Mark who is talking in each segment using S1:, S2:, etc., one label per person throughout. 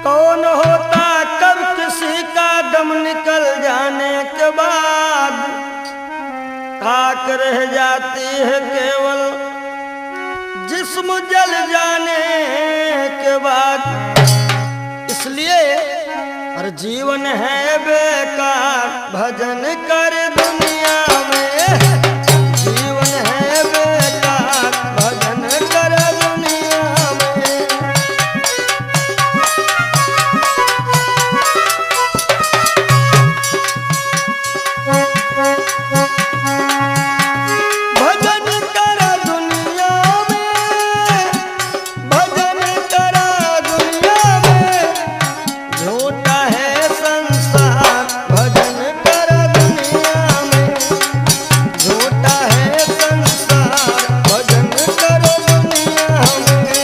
S1: कौन होता कब किसी का दम निकल जाने के बाद, खाक रह जाती है केवल जिस्म जल जाने के बाद। इसलिए हर जीवन है बेकार, भजन कर दुनिया में। जीवन है बेकार, भजन कर दुनिया में। भजन कर दुनिया में, भजन कर दुनिया में। झूठा है संसार, भजन कर दुनिया में। झूठा है संसार, भजन कर दुनिया में।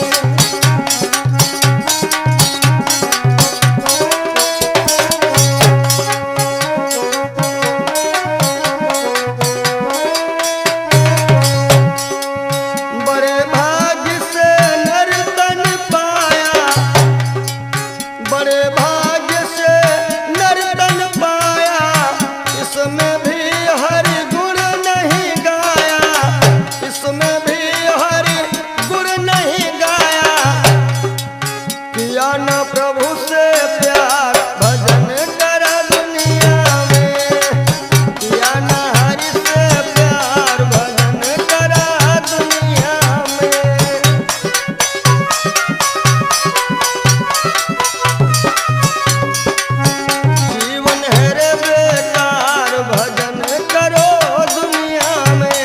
S1: बड़े भाग्य से नर तन पाया, बड़े भाग्य से नर तन पाया। इसमें भी हरि गुण नहीं गाया, इसमें भी हरि गुण नहीं गाया। किया न प्रभु से प्यार, भजन कर दुनिया में। किया न हरि से प्यार, भजन कर दुनिया में। जीवन है रे बेकार, भजन करो दुनिया में।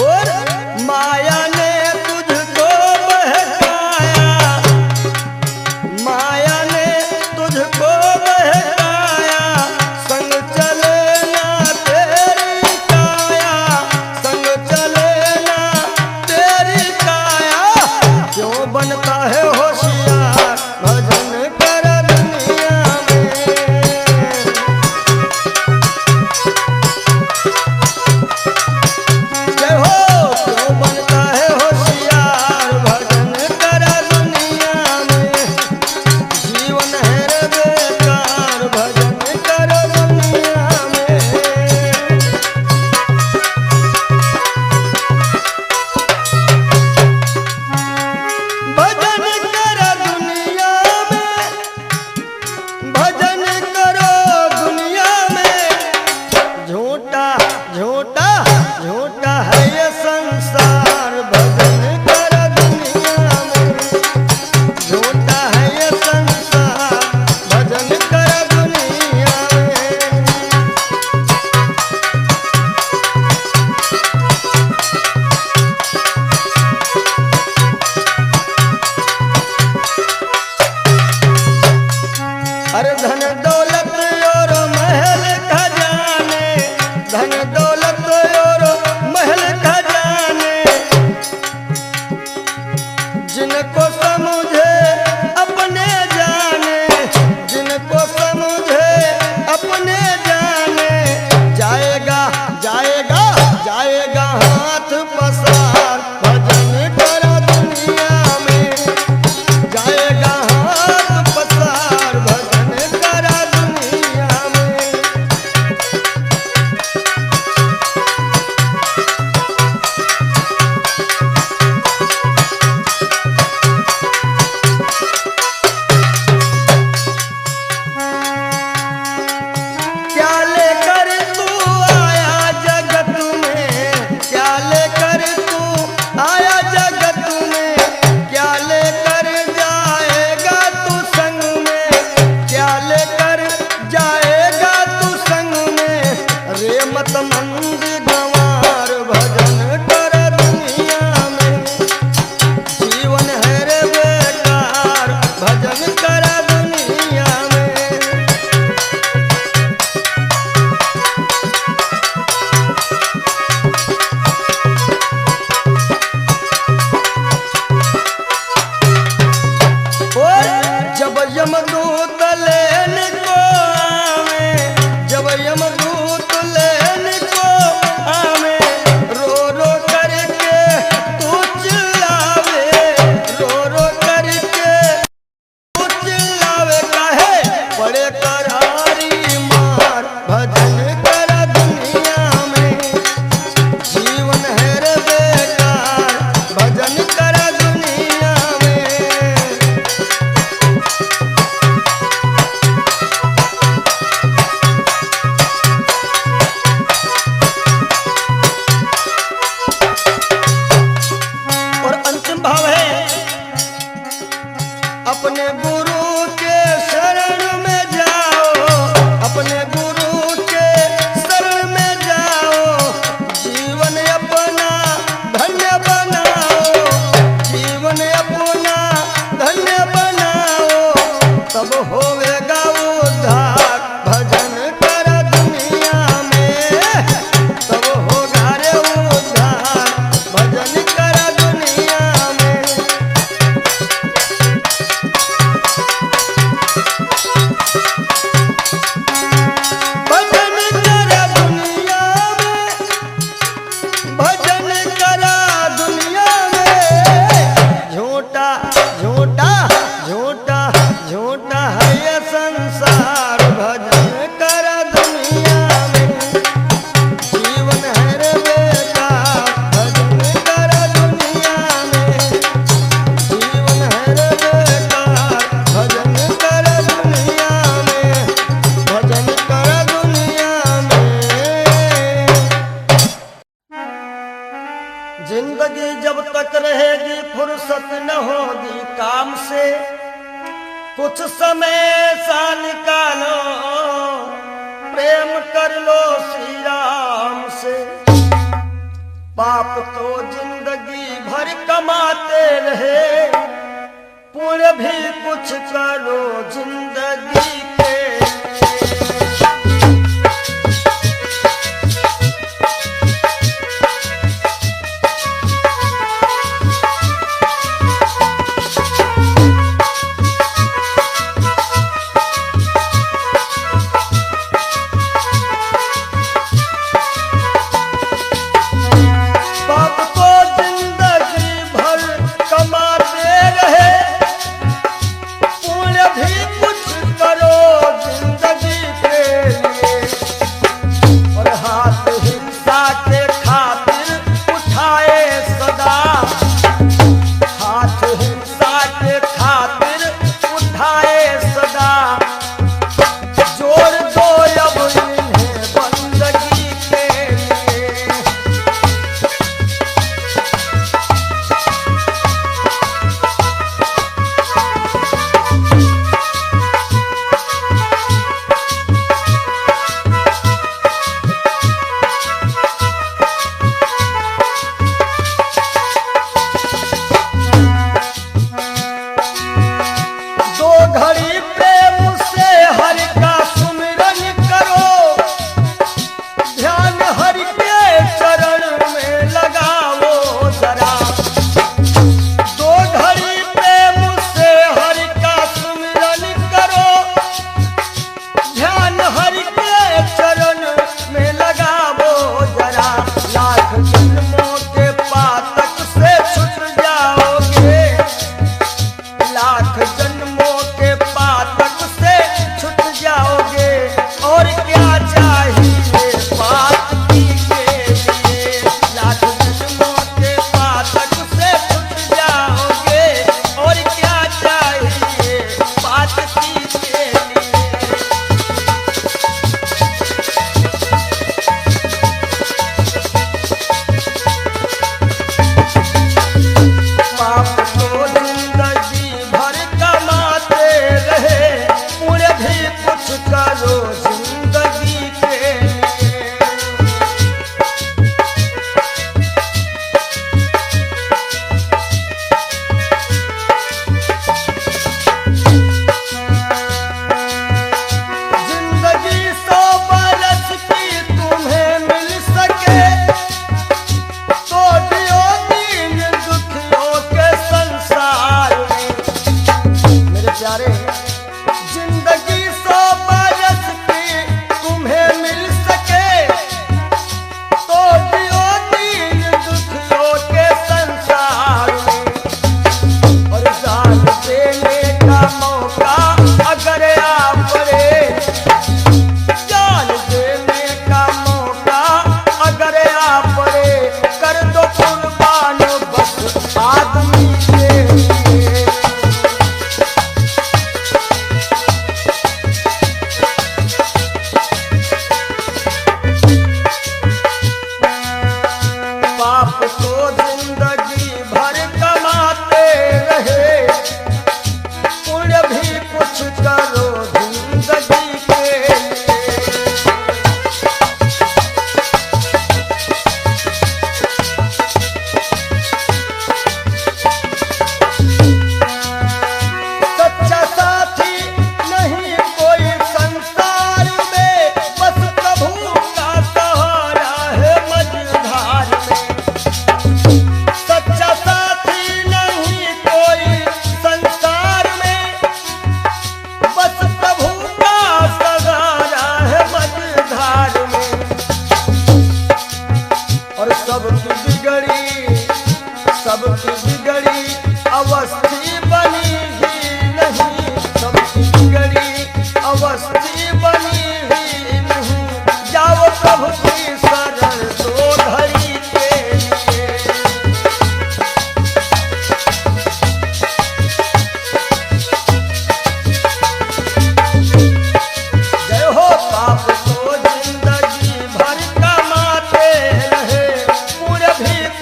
S1: और माया ने तुझको बहकाया, माया ने तुझको बहकाया। संग चले ना तेरी काया, संग चले ना तेरी काया। क्यों बनता है होशियार, भजन कर दुनिया में। जय हो, क्यों बनता है होशियार, भजन कर दुनिया में। जीवन है रे बेकार, भजन कर दुनिया में। भजन कर दुनिया में, भजन करो दुनिया में। झूठा झूठा झूठा है ये संसार, भजन कर दुनिया में। झूठा है ये संसार, भजन कर दुनिया में। अरे धन दौलत और महल खजाने, धन दौलत और महल खजाने। जिनको समझे अपने जाने, जिनको समझे अपने जाने। जाएगा जाएगा जाएगा हाथ पसार, भजन कर दुनिया में। जाएगा हाथ पसार, भजन कर दुनिया में। क्या लेकर तू आया जगत में, क्या लेकर तू जिंदगी जब तक रहेगी फुर्सत न होगी काम से, कुछ समय सा निकालो प्रेम कर लो श्री राम से। पाप तो जिंदगी भर कमाते रहे, पुण्य भी कुछ करो जिंदगी के।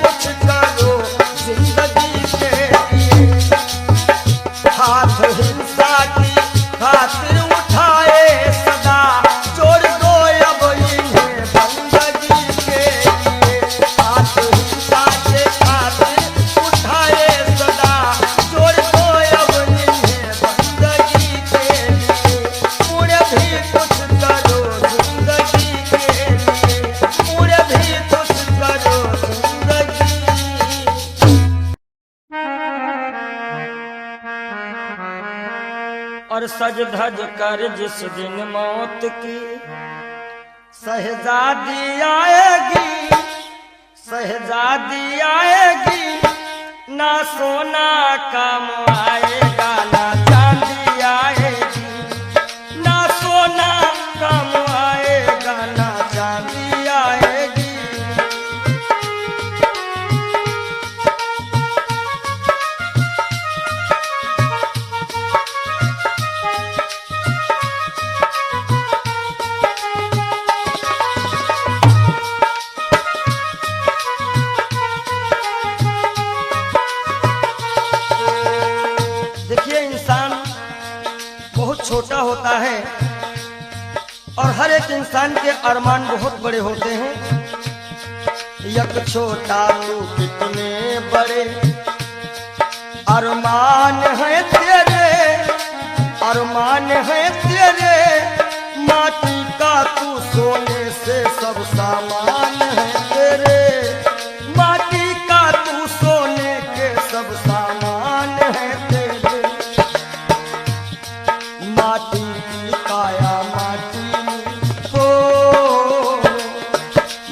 S2: कुछ कर
S1: सज धज कर जिस दिन मौत की शहजादी आएगी, शहजादी आएगी, ना सोना काम आएगा ना चांदी आएगी, ना सोना काम आएगा ना चांदी आएगी। देखिए, इंसान बहुत छोटा होता है और हर एक इंसान के अरमान बहुत बड़े होते हैं। यक छोटा तू कितने बड़े अरमान है तेरे, अरमान है तेरे, माटी का तू सोने से सब सामान है तेरे, माटी का तू सोने के सब सामान है तेरे। माटी की काया माटी में हो,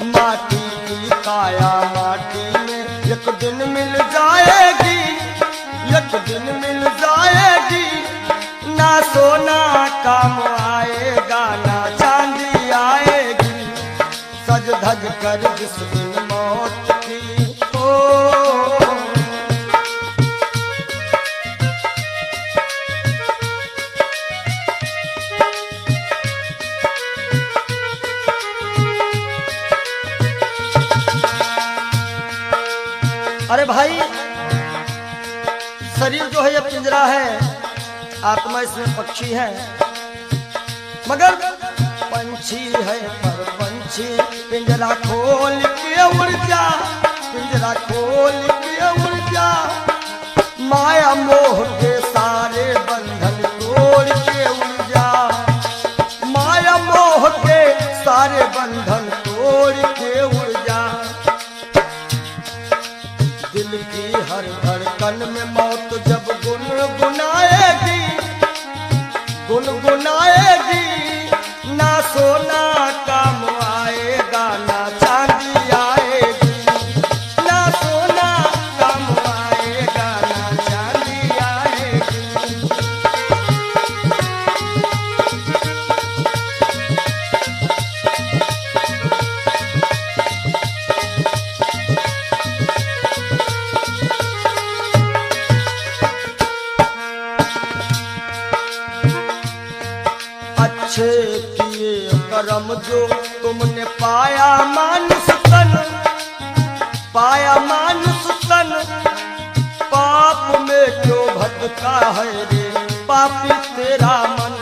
S1: माटी की काया माटी में एक दिन मिल जाएगी, एक दिन मिल जाएगी, ना सोना काम आएगा ना चांदी आएगी, सज धज कर जिस दिन मौत की हो। अरे भाई, शरीर जो है ये पिंजरा है, आत्मा इसमें पक्षी है, मगर पंछी है पर पंछी पिंजरा खोल के उड़ जा, पिंजरा खोल के उड़ जा, माया मोह के सारे बंधन तोड़ के उड़ जा, माया मोह के सारे बंधन तोड़ के उड़ जा। दिल की हर धड़कन में मौत जब गुनगुनाएगी, गुनगुनाएगी, ना सोना काम आएगा ना चांदी आएगी, ना सोना काम आएगा ना चांदी आएगी। अच्छे किए कर्म जो तुमने पाया मानुष तन, पाया मानुष तन, पाप में क्यों भटका है रे पापी तेरा मन।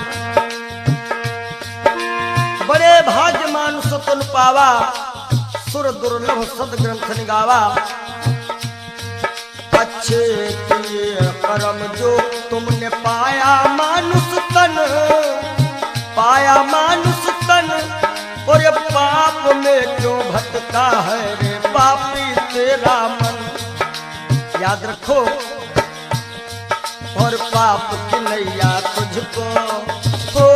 S1: बड़े भाग्य मानुष तन पावा, सुर दुर्लभ सद ग्रंथ निगावा। अच्छे किए कर्म जो तुमने पाया मानुष तन, पाया मानुष तन, और ये पाप में क्यों भटका है रे पापी तेरा मन। याद रखो, और पाप की नैया तुझको हो,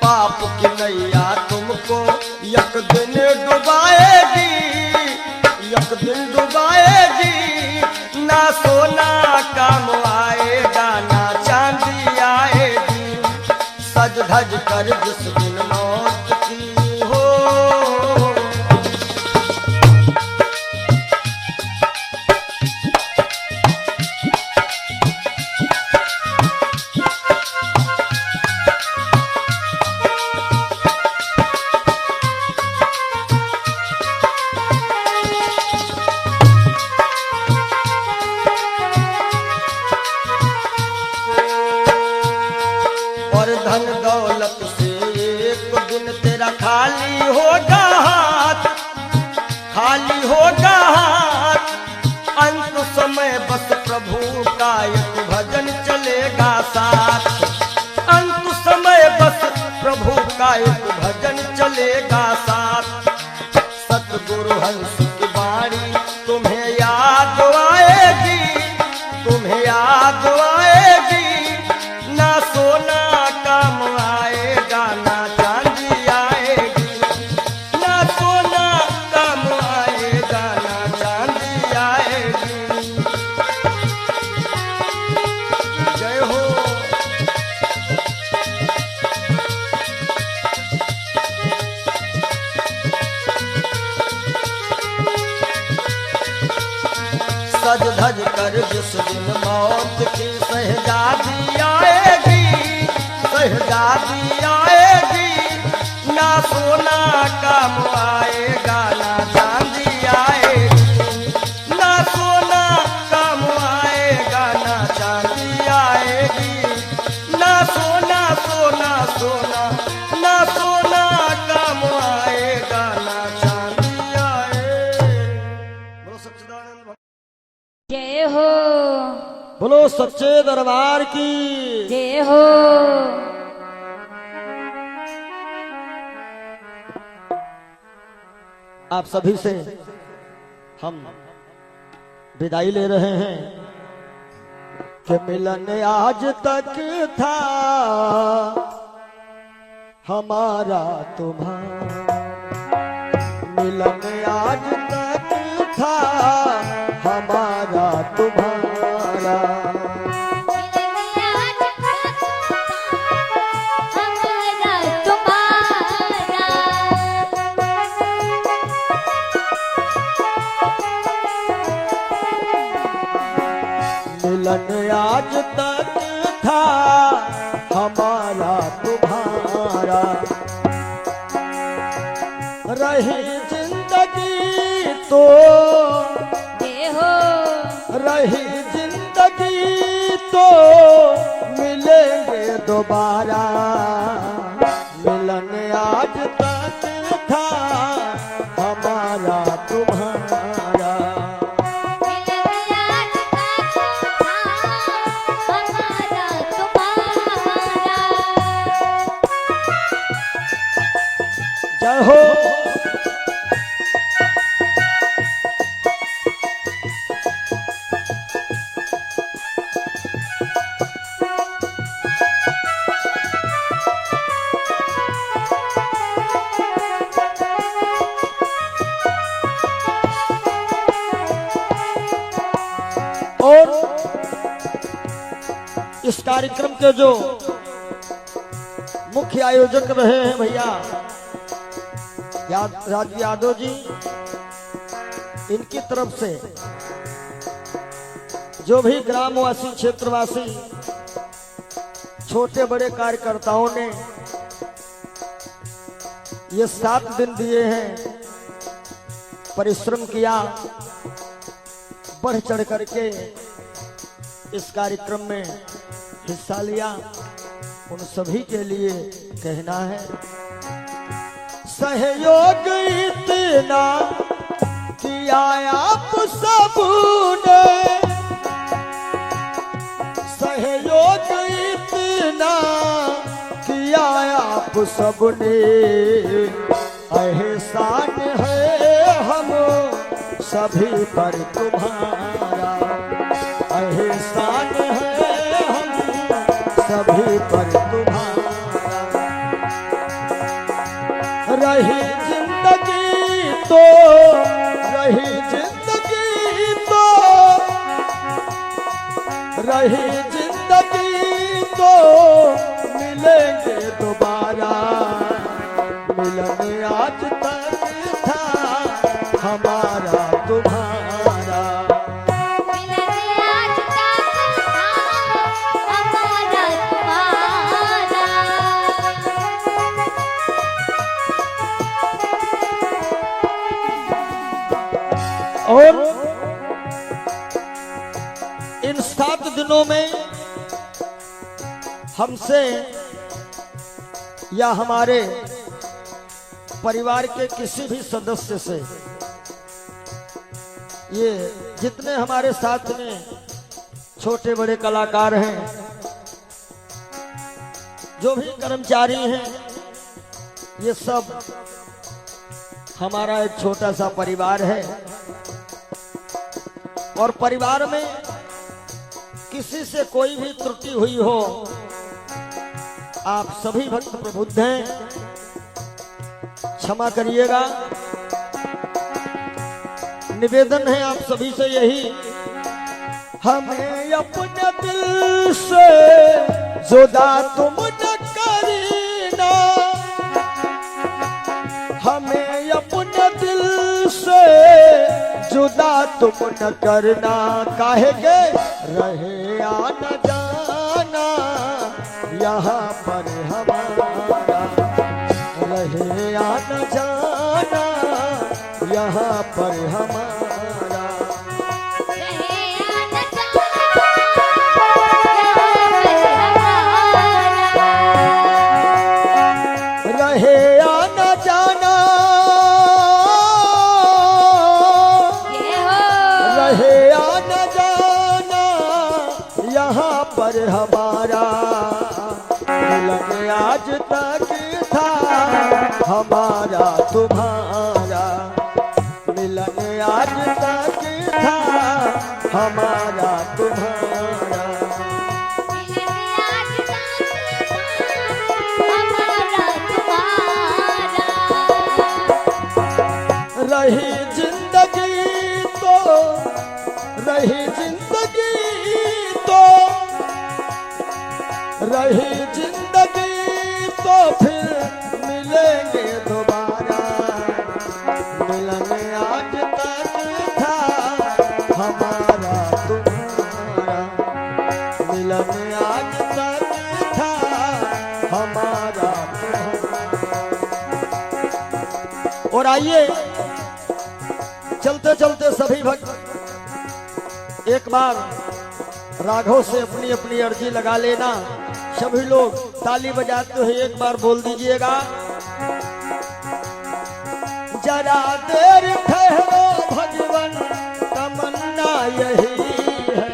S1: पाप की नैया तुमको एक दिन डुबाएगी, एक दिन डुबाएगी, ना सोना काम आएगा ना चांदी आएगी, सज धज कर जिस दिन मौत की हो। और धन दौलत से एक दिन तेरा खाली होगा हाथ, खाली होगा हाथ, अंत समय बस प्रभु का एक भजन चलेगा साथ, अंत समय बस प्रभु का एक भजन चलेगा साथ। सतगुरु हंस की वाणी तुम्हें याद आएगी, तुम्हें याद आएगी, भज कर जिस दिन मौत की शहजादी आएगी, शहजादी आएगी, ना सोना काम आएगा ना चांदी आएगी, ना सोना काम आएगा ना चांदी आएगी, ना सोना सोना सोना ना सोना काम आएगा ना चांदी आएगी। बोलो सच्चिदानंद
S2: जय हो,
S1: बोलो सच्चे दरबार की
S2: जय हो।
S1: आप सभी से हम विदाई ले रहे हैं कि मिलन आज तक था हमारा तुम्हारा, मिलन आज तक था हमारा तुम्हारा, मिलन आज तक था हमारा तुम्हारा, रही जिंदगी तो
S2: जय हो,
S1: रही जिंदगी तो मिलेंगे दोबारा, मिलन आज तक था हमारा तुम्हारा, जय हो। और इस कार्यक्रम के जो मुख्य आयोजक रहे हैं भैया राजू यादव जी, इनकी तरफ से जो भी ग्रामवासी क्षेत्रवासी छोटे बड़े कार्यकर्ताओं ने ये 7 दिन दिए हैं, परिश्रम किया, बढ़ चढ़ करके इस कार्यक्रम में हिस्सा लिया, उन सभी के लिए कहना है सहयोग इतना किया आप सबने, सहयोग इतना किया आप सबने, एहसान है हम सभी पर तुम्हारा, एहसान है हम सभी पर तुम्हारा, रही जिंदगी तो, रही जिंदगी तो, रही जिंदगी तो मिलेंगे दोबारा, मिलन आज तक था हमारा तुम्हारा,
S2: मिलन आज तक था हमारा तुम्हारा।
S1: और इन 7 दिनों में हमसे या हमारे परिवार के किसी भी सदस्य से, ये जितने हमारे साथ में छोटे बड़े कलाकार हैं, जो भी कर्मचारी हैं, ये सब हमारा एक छोटा सा परिवार है, और परिवार में किसी से कोई भी त्रुटि हुई हो, आप सभी भक्त प्रबुद्ध हैं, क्षमा करिएगा। निवेदन है आप सभी से यही, हमें अपने दिल से जुदा तुम न करना, हमें अपने दिल से जुदा तुम न करना, काहे के रहे या न जाना यहाँ पर हमारा, रहे या न जाना यहाँ पर हमारा।
S2: रहे या न जाना,
S1: रहे या न जाना यहाँ पर हमारा, मिलन आज तक था हमारा तुम्हारा, मिलन आज तक था हमारा तुम्हारा। रही जिंदगी तो, रही जिंदगी तो, रही जिंदगी तो फिर मिलेंगे दोबारा, मिलन आज तक था हमारा तुम्हारा, मिलन आज तक था हमारा तुम्हारा। और आइए चलते चलते सभी भक्त एक बार राघव से अपनी अपनी अर्जी लगा लेना। सभी लोग ताली बजाते हुए एक बार बोल दीजिएगा, जरा देर ठहरो भगवन तमन्ना यही है,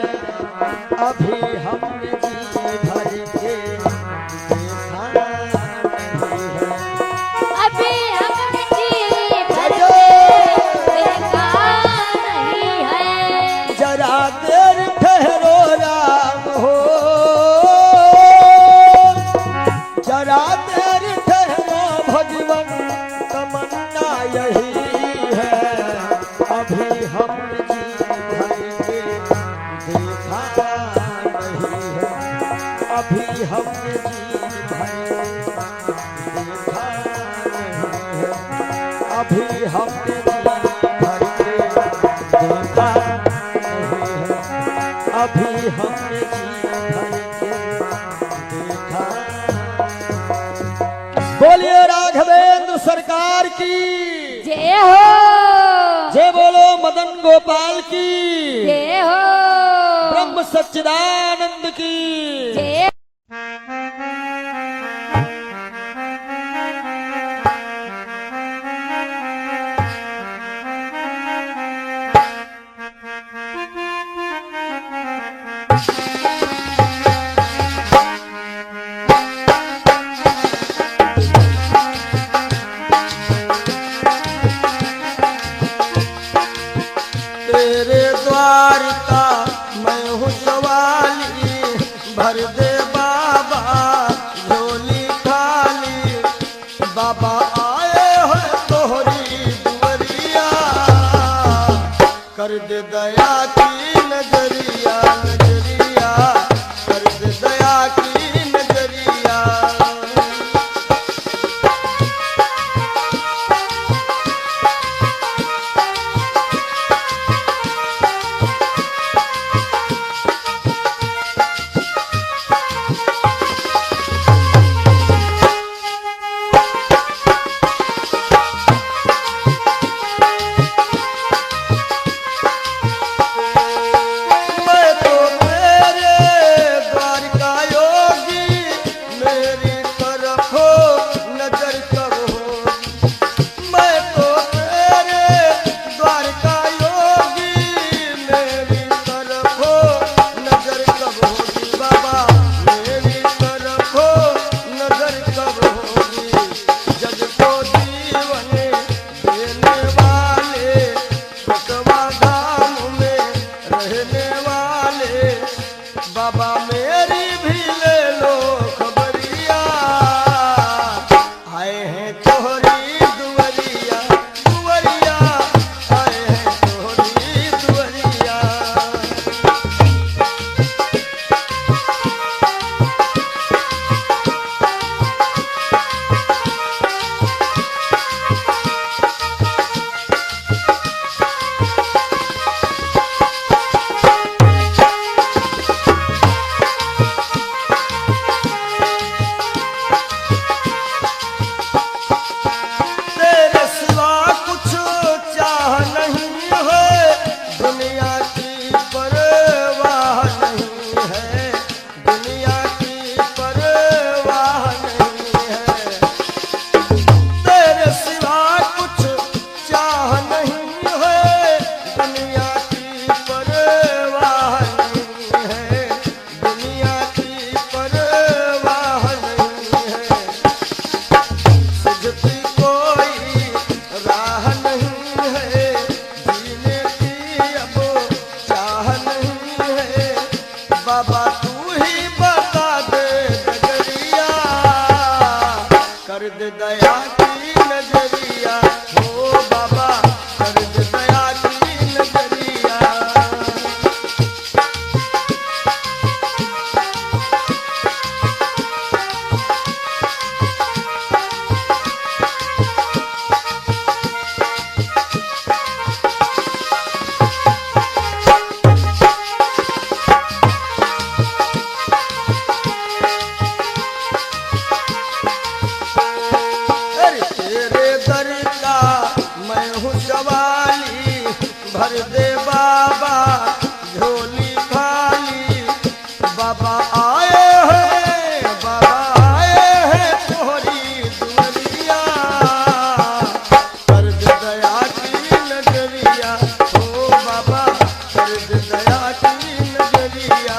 S1: अभी हमने जी भर के देखा नहीं है,
S2: अभी हमने जी भर के देखा नहीं है।
S1: जरा देर ठहरो राम हो, जरा देर ठहरो भगवन तमन्ना यही है, अभी हम जी भर के देखा नहीं है, अभी हम जी भर के देखा नहीं है, अभी हम जी भर के देखा नहीं है, अभी हमने जी भर के देखा। बोलिए राघवेंद्र सरकार की
S2: जय हो,
S1: जय, बोलो मदन गोपाल की
S2: जय हो,
S1: ब्रह्म सच्चिदानंद की
S2: जय।
S1: तेरे द्वार का मैं हूँ सवाली, भर दे बाबा झोली खाली, बाबा आए हो तोहरी दुवरिया, कर दे दया की नजरिया, नजरिया कर दे दया की नजरिया। मैं तो हूँ सवाली भर दे बाबा झोली खाली। बाबा आए हैं तोहरी दुआरिया कर दे दया की नजरिया। ओ बाबा कर दे दया की नजरिया।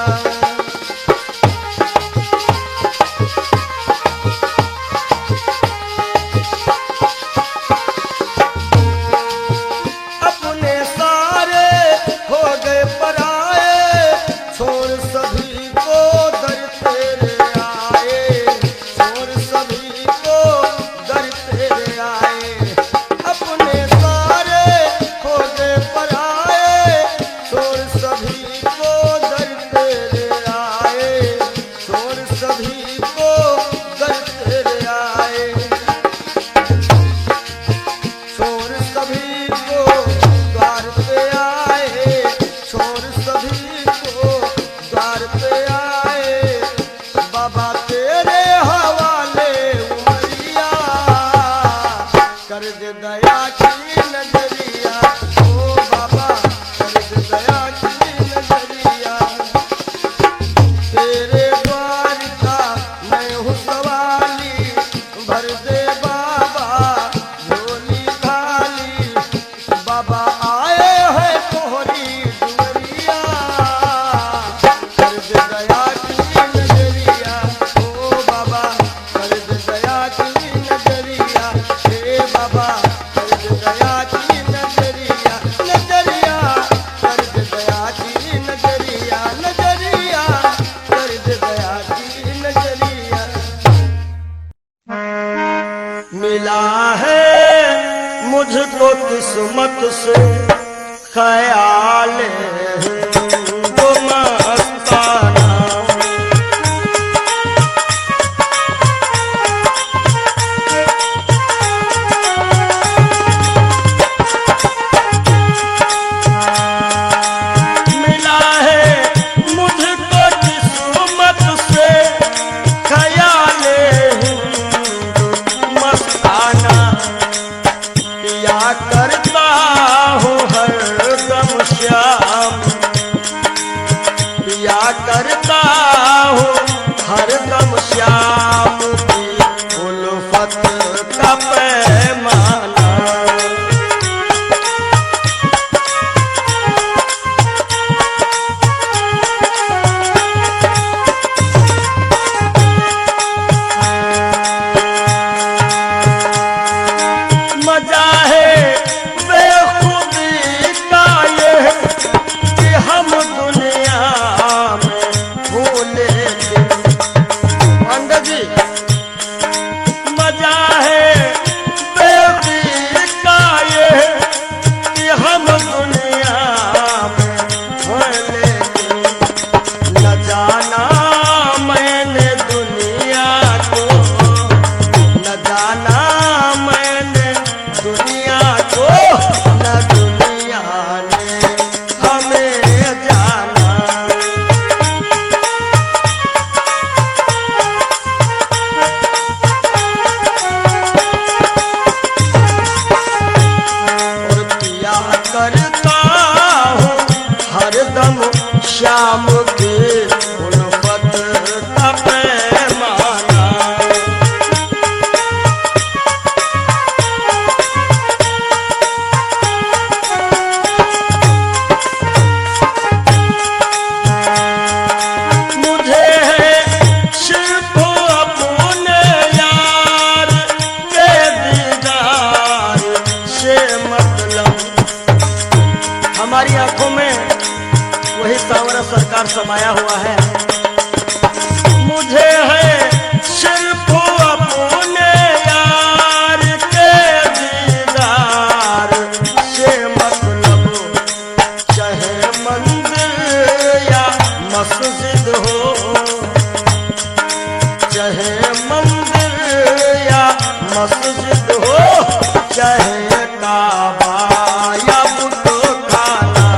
S1: अपने सारे हो गए पराए छोड़ सभी को दर तेरे आए। छोड़ सभी को दर तेरे आए। अपने सारे हो गए पराए छोड़ सभी को दर तेरे आए। छोड़ सभी को दर तेरे आए। छोड़ सभी को द्वार पे आए। छोड़ सभी को द्वार पे आए। बाबा तेरे हवाले उमरिया कर दे दया की नजरिया। ओ बाबा कर दे दया की नजरिया। तेरे द्वार का मैं हूँ सवाली भर दे बाबा झोली खाली। बाबा आए हैं तोहरी दुआरिया कर दे दया की नजरिया। ओ बाबा कर दे दया की नजरिया। हे बाबा कर दे दया की नजरिया। नजरिया कर दे दया की नजरिया। नजरिया कर दे दया की नजरिया। मिला है मुझको किस्मत से ख्याल हिंदू मस्ताना। मिला है मुझको किस्मत से ख्याल हिंदू मस्ताना। पिया करता हूँ हरदम श्याम। पिया करता हूँ हरदम श्याम की उल्फत का पैमाना। मजा है बेखुदी का ये कि हम दुनिया में भूले थे। पंडित जी मजा है बेखुदी का ये कि हम दुनिया में भूले थे। न जाना मैंने दुनिया को। न जाना मैंने दुनिया को। न दुनिया ने हमें जाना। और पिया करता हूँ हरदम श्याम की उल्फत का पैमाना। मुझे है सिर्फ अपने यार के दीदार से मतलब। हमारी आंखों में वही सांवरा सरकार समाया हुआ है। मुझे है सिर्फ अपने यार के दीदार से मतलब। चाहे मंदिर या मस्जिद हो। चाहे मंदिर या मस्जिद हो। चाहे काबा या बुतखाना।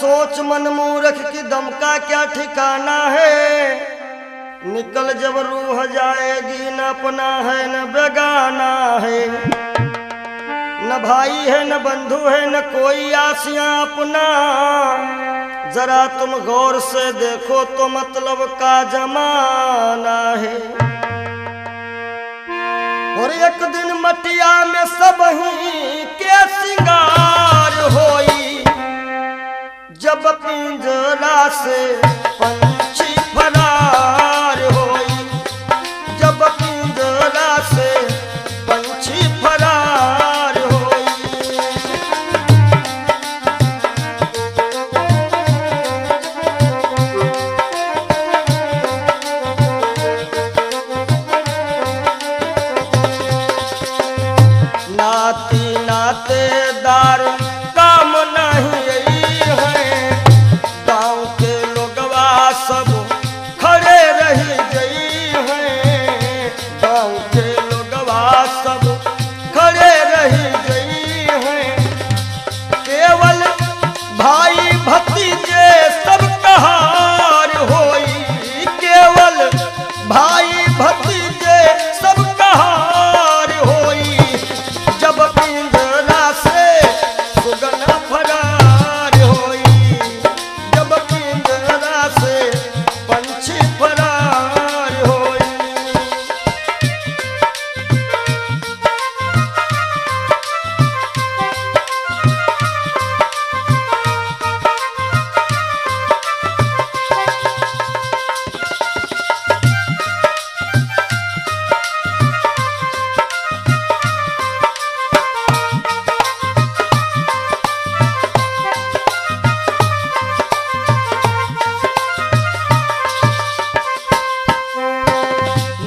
S1: सोच मन मूर्ख की दम का क्या ठिकाना है। निकल जब रूह जाएगी न अपना है न बेगाना है, न भाई है न बंधु है न कोई आसियां अपना। जरा तुम गौर से देखो तो मतलब का जमाना है। और एक दिन मटिया में सब ही के सिंगार होई, जब पिंजरा से पंछी फरार होई, जब पिंजरा से पंछी फरार होई। नाती नातेदार काम नहीं है, गांव के लोगवा सब खड़े रही गई हैं, गांव के लोगवा सब खड़े रही गई हैं। केवल भाई भतीजे सब कहार होई, केवल भाई भतीजे सब कहार होई, जब पिंजरा से सुगना फरार होई, जब पिंजरा से पंछी फरार होई।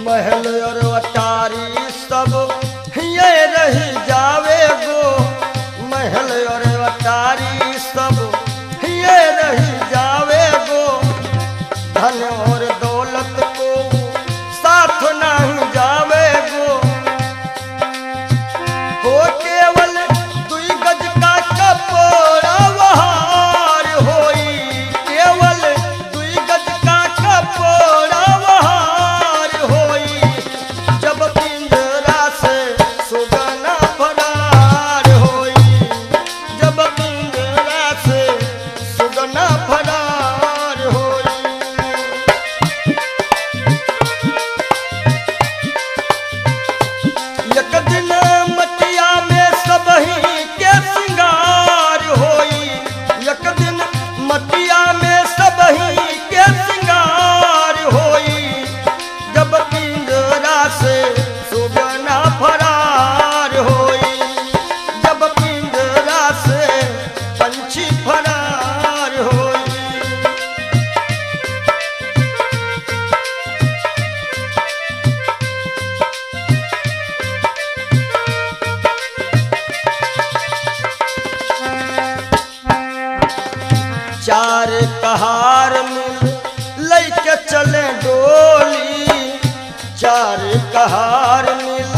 S1: महल और अटारी सब ये रही जावे गो, महल और अटारी सब ये रही जावे गो। धन और दौलत को साथ नहीं जावे गो, हो केवल दुई गज का कपड़ा वहार होई, केवल दुई गज का कपड़ा वहार होई, जब पिंजरा से सुगना फरार होई, जब पिंजरा से सुगना फरार होई। एक दिन मटिया में सब ही के सिंगार होई, एक दिन मटिया में सब ही के सिंगार होई, जब पिंजरा से सुगना फरार होई, जब पिंजरा से पंछी फरार होई। चार कहार मिल लैके चले डोली, चार कहार मिल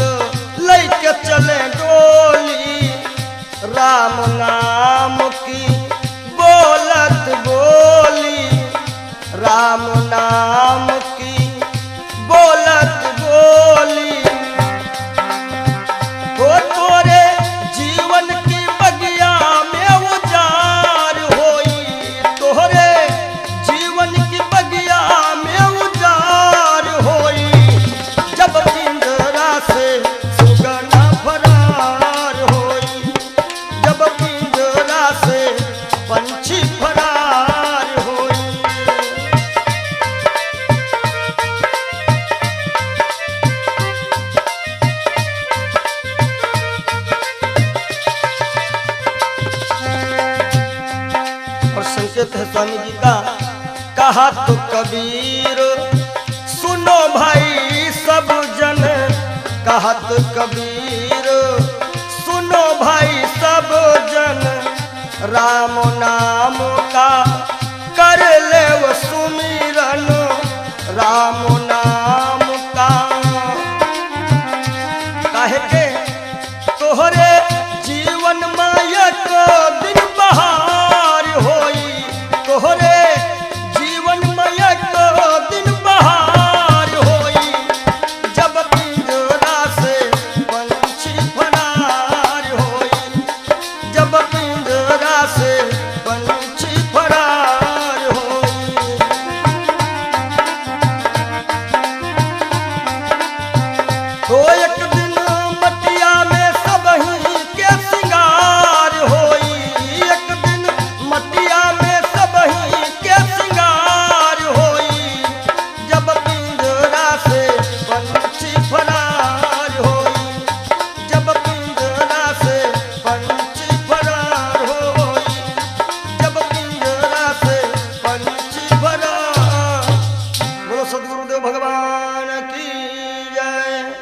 S1: लैके चले डोली। राम नाम की बोलत बोली, राम नाम की बोलत बोली। हो तोरे जीवन की बगिया में उजार होई, तोरे जीवन की बगिया में उजार होई, जब पिंजरा से सुगना फरार होई, जब पिंजरा से पंछी फरार होई। और संकेत है स्वामी जी का, कहा तो कबीर सुनो भाई सब जन, कहा तो कबीर सुनो भाई सब जन। राम नाम का कर ले वो सुमिरन, राम नाम का। काहे के तोहरे जीवन माया को दिन बहार होई, महादेव भगवान की जय।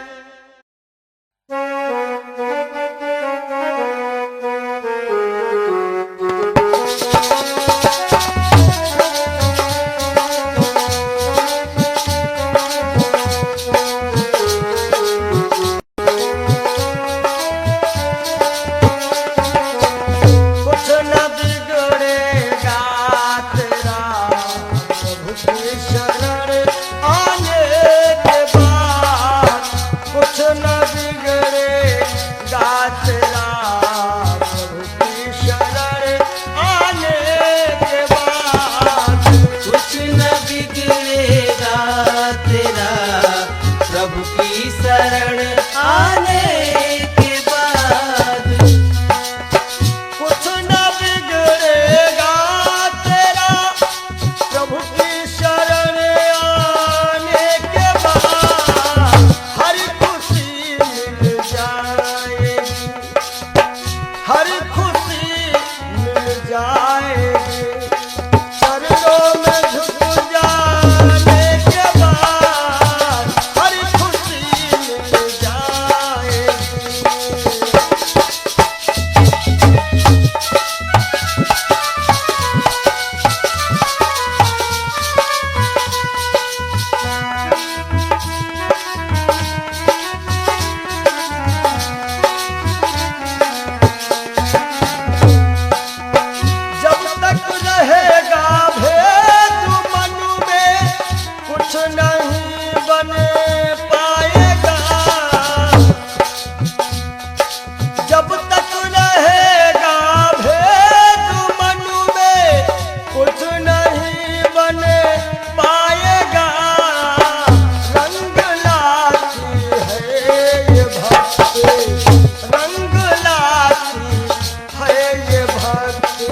S1: कुछ न बिगड़ेगा तेरा प्रभु की शरण आने के बाद। कुछ न बिगड़ेगा तेरा प्रभु की शरण आने के बाद।
S3: कुछ न बिगड़ेगा तेरा प्रभु की शरण आने के बाद।
S1: कुछ न बिगड़ेगा तेरा प्रभु की शरण आने के बाद। हर खुशी मिल जाएगी, हर खुशी मिल जाएगी। चरणों में झुक जाने के बाद हर खुशी मिल जाएगी। जब तक रहेगा भेद मन में कुछ नहीं बन पाएगा। जब तक रहेगा भेद मन में कुछ नहीं बन पाएगा। रंग लाती है ये भक्ति, रंग लाती है ये भक्ति।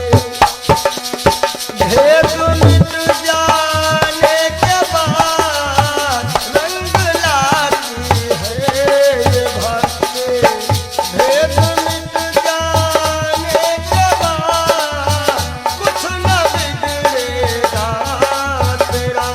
S1: भेद मिट जाने के बाद रंग लाती है ये भक्ति। भेद मिट जाने के बाद कुछ न बिगड़ेगा तेरा।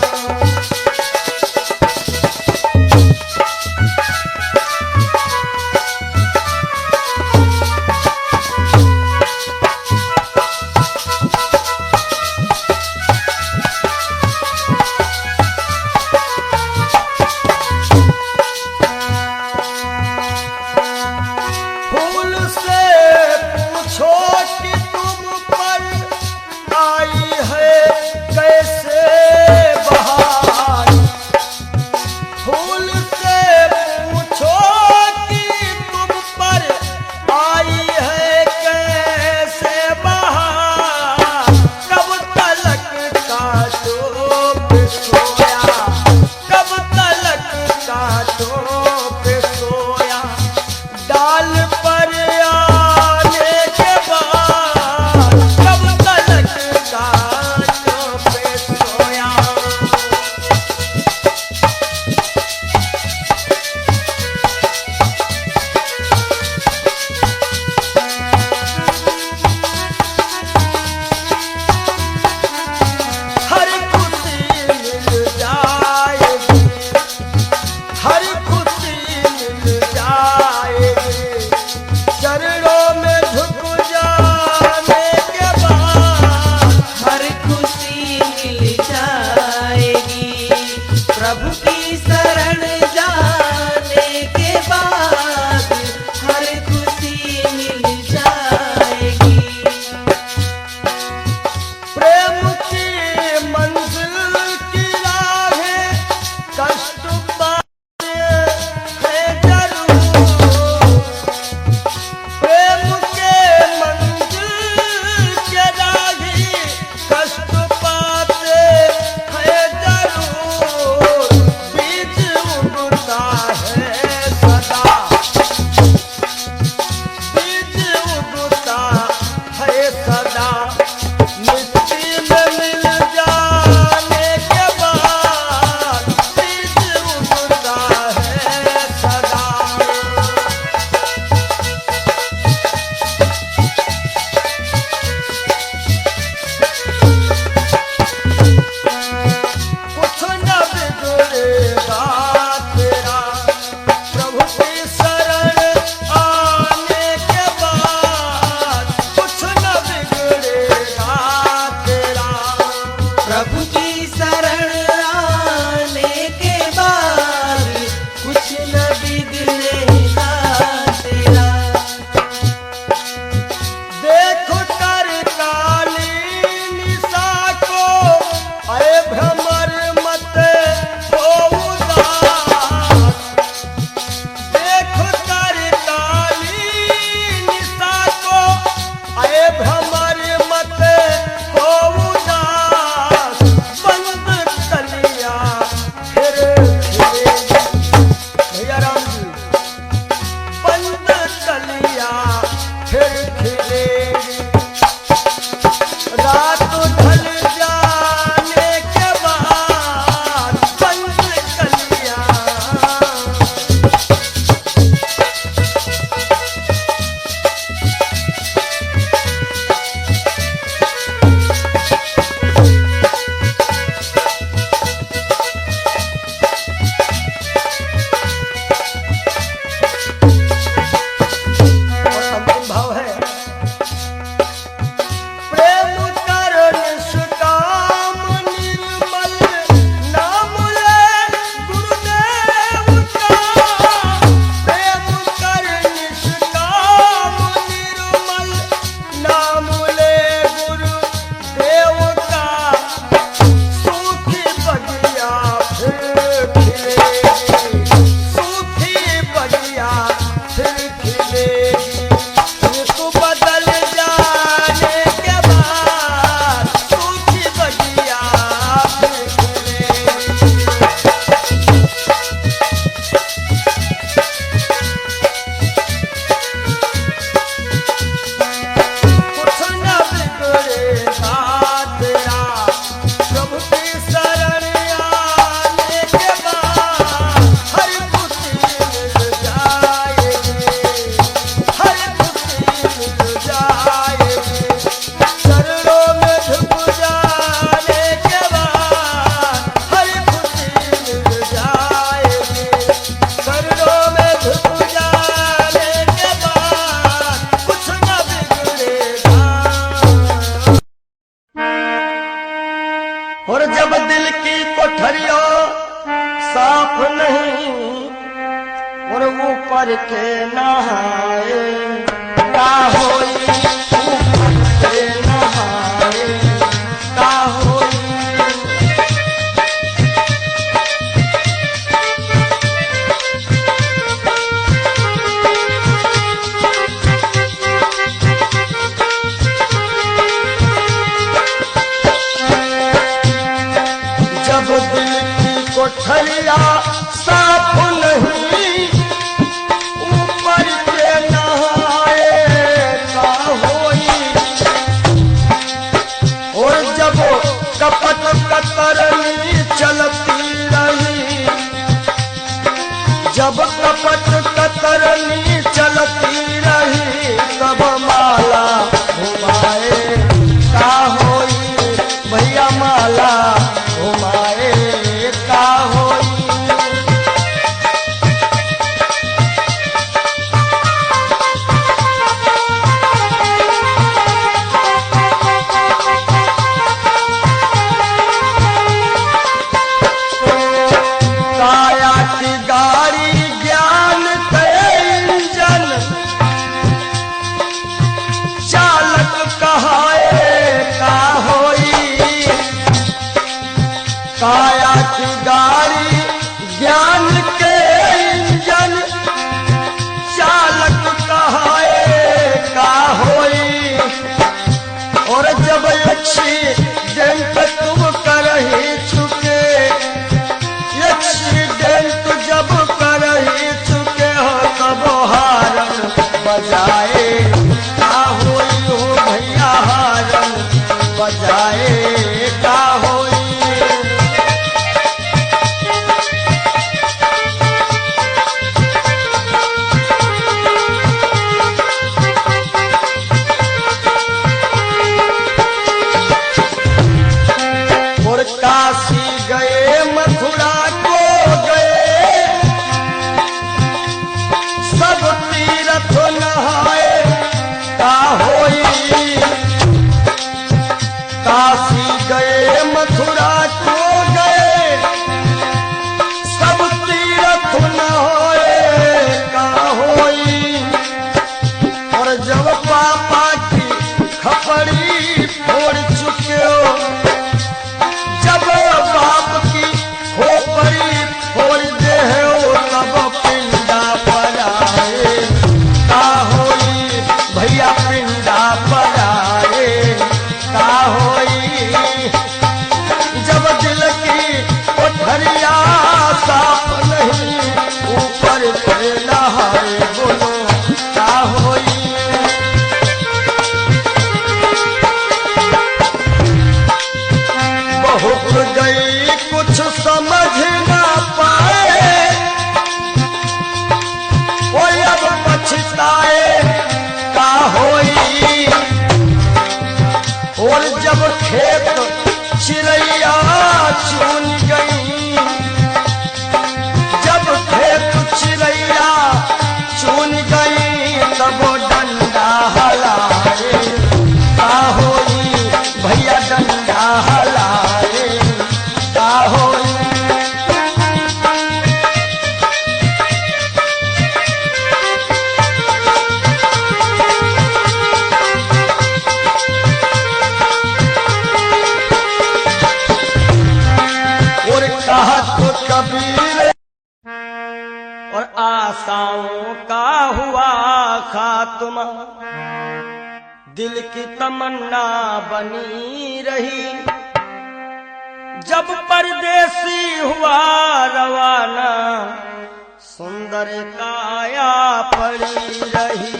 S1: फूल से पूछो कि तुम पर आई है कैसे बहार। फूल से पूछो कि तुम पर आई है कैसे बहार। कब तलक कांटों पे सोया, कब तलक कांटों पे सोया। डाल पर आने के बाद कब तलक कांटों पे सोया। हर खुशी मिल जाएगी, हर खुशी मिल जाएगी। चरणों में झुक जाने के बाद
S3: हर खुशी मिल जाएगी। प्रभु की शरण जाने के बाद हर खुशी मिल जाएगी।
S1: प्रेम की मंजिल की राहें कष्ट पाते हैं जरूर। प्रेम के मंजिल के राही कष्ट पाते हैं जरूर। साफ नहीं और ऊपर के नहाए का होई ऊपर के नहाए का होई। जब दिल की कोठरिया साफ नहीं ऊपर के नहाए का होई और जब कपट कतरनी चलती रही जब कपट कतरनी चलती रही तब माला घुमाए का होई भैया माला घुमाए का होई। काया की गाड़ी ज्ञान के इंजन चालक कहाए का होई। काया की गाड़ी ज्ञान के इंजन चालक कहाए का होई और जब एक्सीडेंट तुम कर ही चुके एक्सीडेंट जब कर ही चुके हो तब हारन बजाए का होई हो भैया हारन बजाए का होई। और काशी गए मथुरा को गए सब तीर्थ नहाए का होई। काशी गए मथुरा को गए सब तीर्थ नहाए का होई और जब पापा की खपड़ी फोड़ चुके हो जब बाप की खोपड़ी फोड़ दे हो तब पिंडा पर आए का होई भैया पिंडा पर आए का होई। जब दिल की कोठरिया साफ नहीं ऊपर से नहाए बोलो का होई। बहुत गई कुछ समझ ना पाए कोई अब पछताए का होई और जब खेत चिड़ैया चुन गई जब खेत चिड़ैया चुन गई तब डंडा हलाए का होई भैया डंडा हलाए का होई। और कहा तो कबीर और आशाओं का हुआ खात्मा दिल की तमन्ना बनी रही जब परदेसी हुआ रवाना सुंदर काया पड़ी रही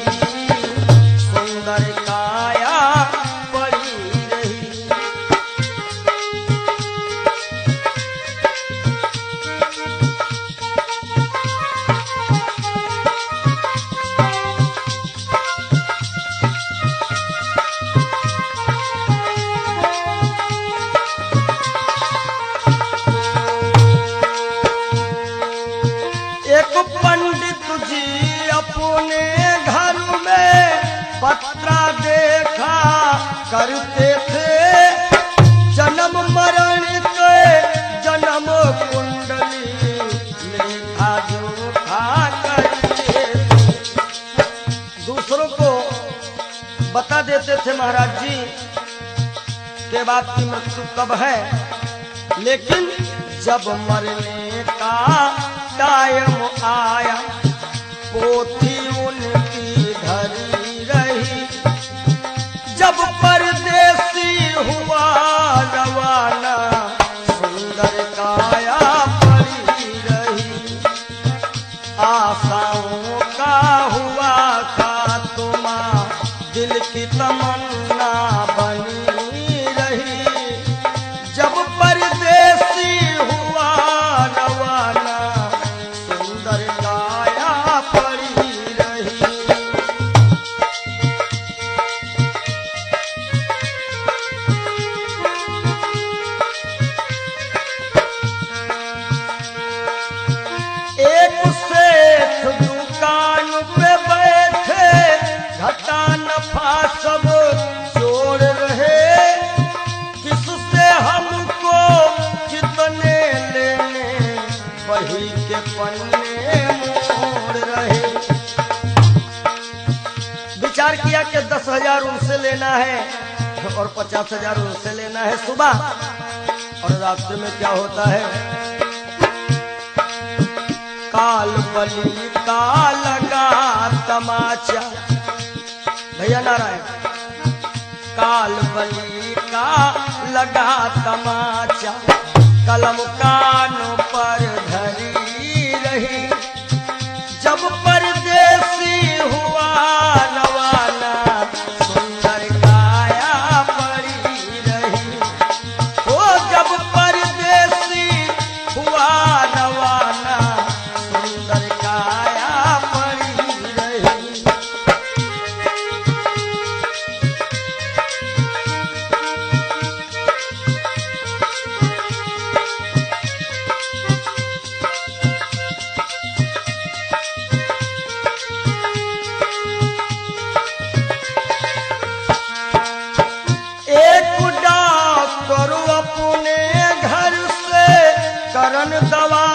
S1: सुंदर काया पड़ी रही। एक पंडित जी अपने घर में पत्रा देखा करते थे जन्म मरण के जन्म कुंडली देते थे महाराज जी के बाद की मृत्यु कब है, लेकिन जब मरने का टाइम आया पोथी उनकी धरी रही। जब परदेसी हुआ रवाना सुंदर काया पड़ी रही। आशाओं का हुआ खात्मा दिल की तमन्ना बनी रही। जब परदेसी हुआ रवाना सुंदर काया पड़ी रही। एक सेठ दुकान पे बैठे घटा नफा सब जोड़ रहे। किससे हमको कितने लेने वही के पन्ने मोड़ रहे। विचार किया कि 10,000 उनसे लेना है और 50,000 उनसे लेना है सुबह, और रास्ते में क्या होता है, काल बली का लगा तमाचा। भैया नारायण, काल बली का लगा तमाचा कलम कानों पर धरी रही। जब परदेसी हुआ रवाना सुंदर काया पड़ी रही। ओ जब परदेसी हुआ रवाना सुंदर काया पड़ी रही। एक डॉक्टर अपने घर से करन दवा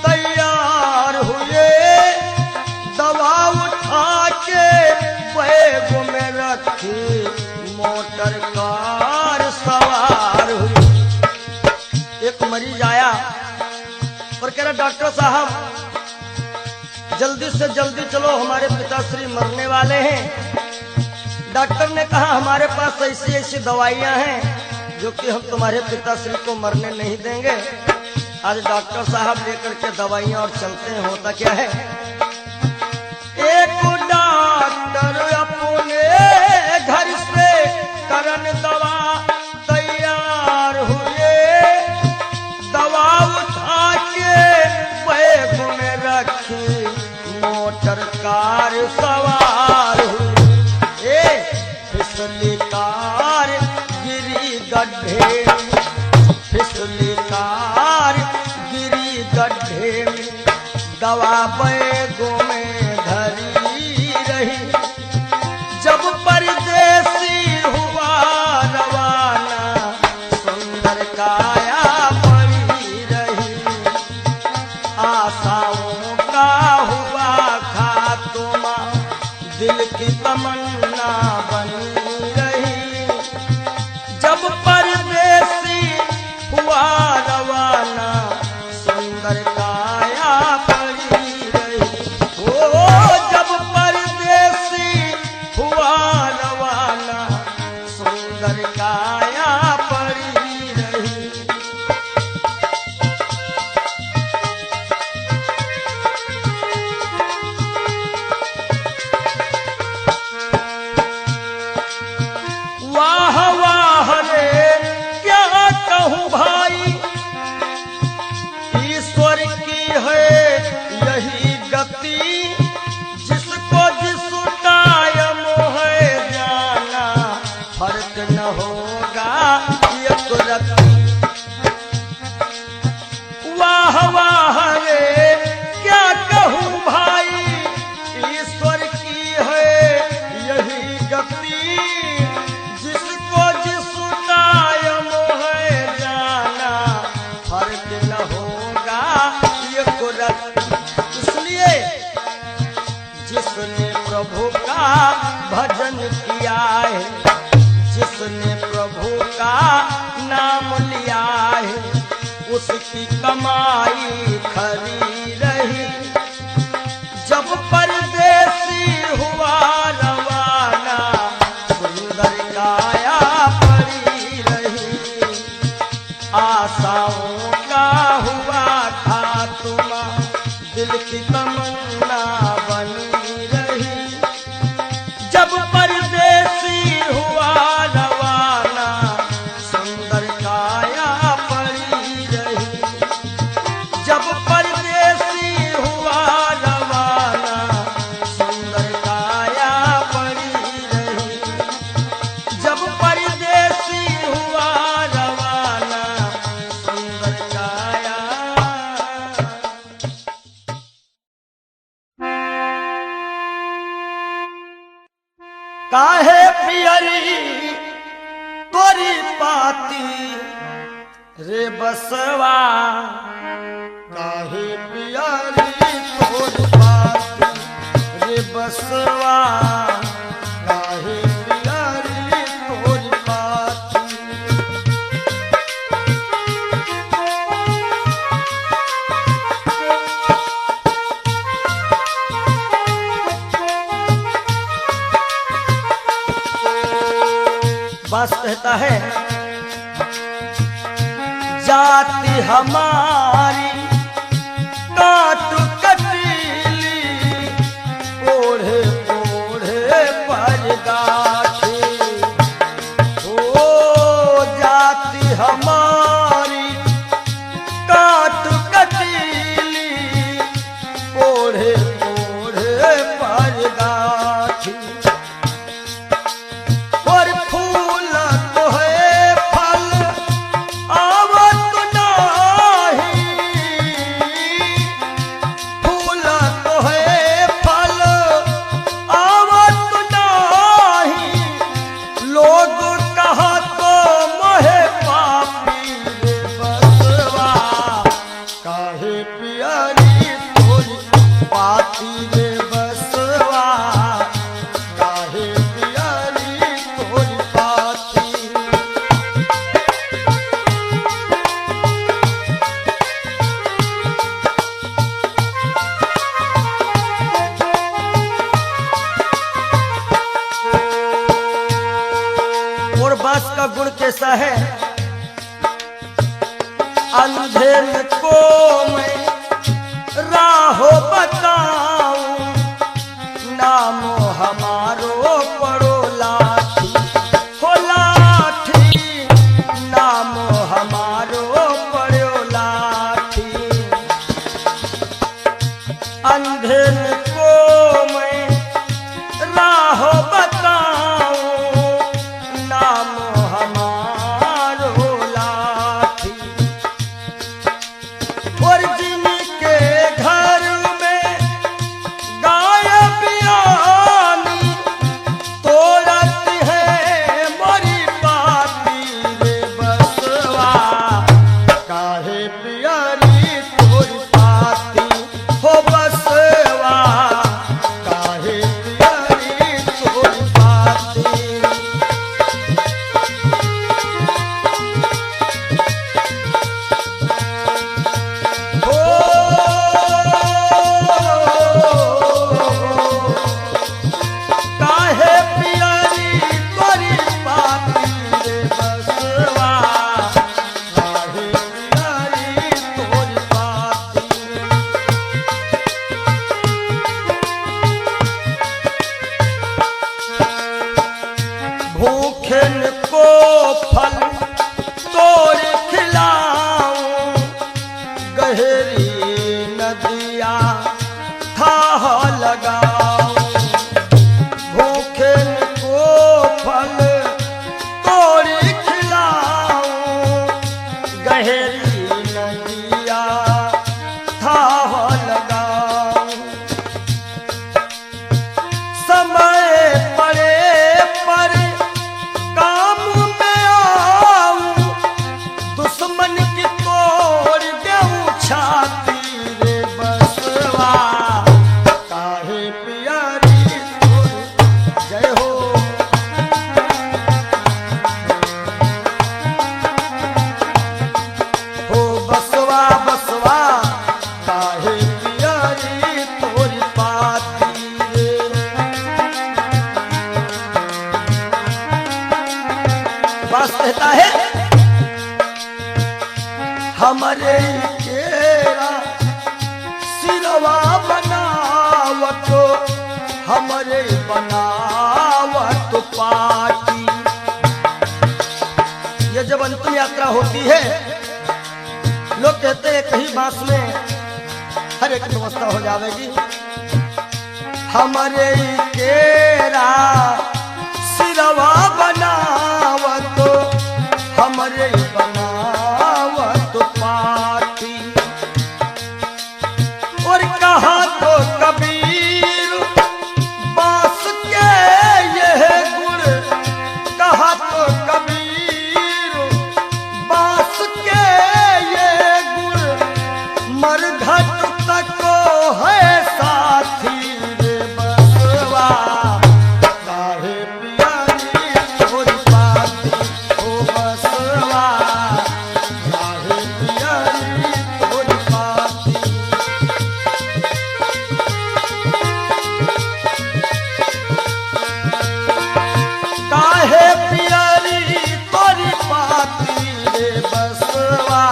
S1: तैयार हुए। दवा उठा के बैग में रखी मोटर कार सवार हुई। एक मरीज आया और कह रहा, डॉक्टर साहब जल्दी से जल्दी चलो, हमारे पिताश्री मरने वाले हैं। डॉक्टर ने कहा, हमारे पास ऐसी ऐसी दवाइयां हैं जो कि हम तुम्हारे पिताश्री को मरने नहीं देंगे। आज डॉक्टर साहब लेकर के दवाइयां और चलते हैं। होता क्या है, एक डॉक्टर अपने घर से करन दवा तैयार हुए। दवा उठा के बैग में रखी मोटर कार सवार हुई। फिसली कार गिरी गड्ढे में, फिसली कार गिरी गड्ढे में। दवा बैगों में धरी रही। जब परदेसी हुआ रवाना सुंदर काया पड़ी रही। आशाओं का हुआ खात्मा दिल की तमन्ना बनी रही। जब परदेसी हुआ रवाना सुंदर काया पड़ी रही। ओ जब परदेसी हुआ रवाना सुंदर काया पड़ी रही। वाह वाह रे क्या कहूँ भाई, ईश्वर की है यही गति। जिसको जिस टाइम है जाना फर्क न होगा ये तुरंती। वाह वाह रे क्या कहूँ भाई, ईश्वर की है यही गति। जिसको जिस टाइम है जाना फर्क न होगा ये कुदरत। इसलिए जिसने प्रभु का भजन किया किया है, जिसने प्रभु का नाम लिया है, उसकी कमाई खरी रही। जब परदेसी हुआ रवाना, सुंदर काया पड़ी रही। आशाओं का हुआ खात्मा, दिल की तमन्ना बनी रही। जब परदेसी हुआ रवाना, सुंदर काया पड़ी रही। जब परदेसी हुआ रवाना, सुंदर काया पड़ी रही। जब परदेसी हुआ रवाना, सुंदर काया। काहे पियरी तोरी पाती रे बसवा, काहे पियरी तोरी पाती रे बसवा, काहे पियरी तोरी पाती। बास कहता है, जाति हमारी काट कटीली, ओढ़े ओढ़े पर गाठी। ओ जाति हमारी काट कटीली, ओढ़े ओढ़े पर गाठी। और फूल तो है फल आवत नाही, फूल तो है फल आवत नाही। लोग कहत मोहे पापी रे बसवा, काहे पियरी तोरी पाती रे बसवा, काहे पियरी तोरी पाती। और बास का गुण कैसा है, अंधेर को मैं राहो बताऊं, नामो हमारो पड़ो लाठी। हो लाठी, नामो हमारो पड़ो लाठी। अंधेर को मैं राहो बताऊं, नामो हमारो लाठी। और जिनके घर में गाय बियानी, तोड़त है मोरी पाती रे बसवा, काहे पियरी तोरी पाती। हो बसवा, काहे पियरी तोरी पाती। काहे पियरी तोरी पाती रे बसवा, काहे पियरी तोरी पाती। भूखन को फल तोड़ खिलाऊं, गहरी नदिया थाह लगाऊं। भूखन को फल तोड़ खिलाऊं, गहरी नदिया थाह लगाऊं। समय पड़े पर काम में आऊं, दुश्मन की तोड़ देऊं छाती रे बसवा, काहे पियरी तोरी। जय हो। होती है। लोग कहते हैं कहीं बांस में हर एक व्यवस्था हो जाएगी। हमारे केरा सिरवा बनावत, हमारे बनावत पाती। और कहा तो कबीर बांस के यह गुण, कहा तो कबीर बांस के ये गुण, मरघट तक है साथी रे बसवा। काहे पियारी तोरी पाती ओ बसवा, काहे पियारी तोरी पाती। काहे पियारी तोरी पाती रे बसवा,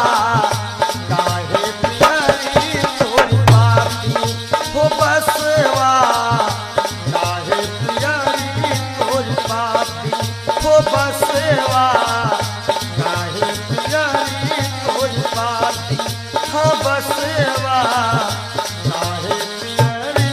S1: काहे पियारी तोरी पाती हो बसवा, काहे पियारी तोरी पाती हो बसवा, काहे पियारी तोरी पाती हो बसवा, काहे पियारी।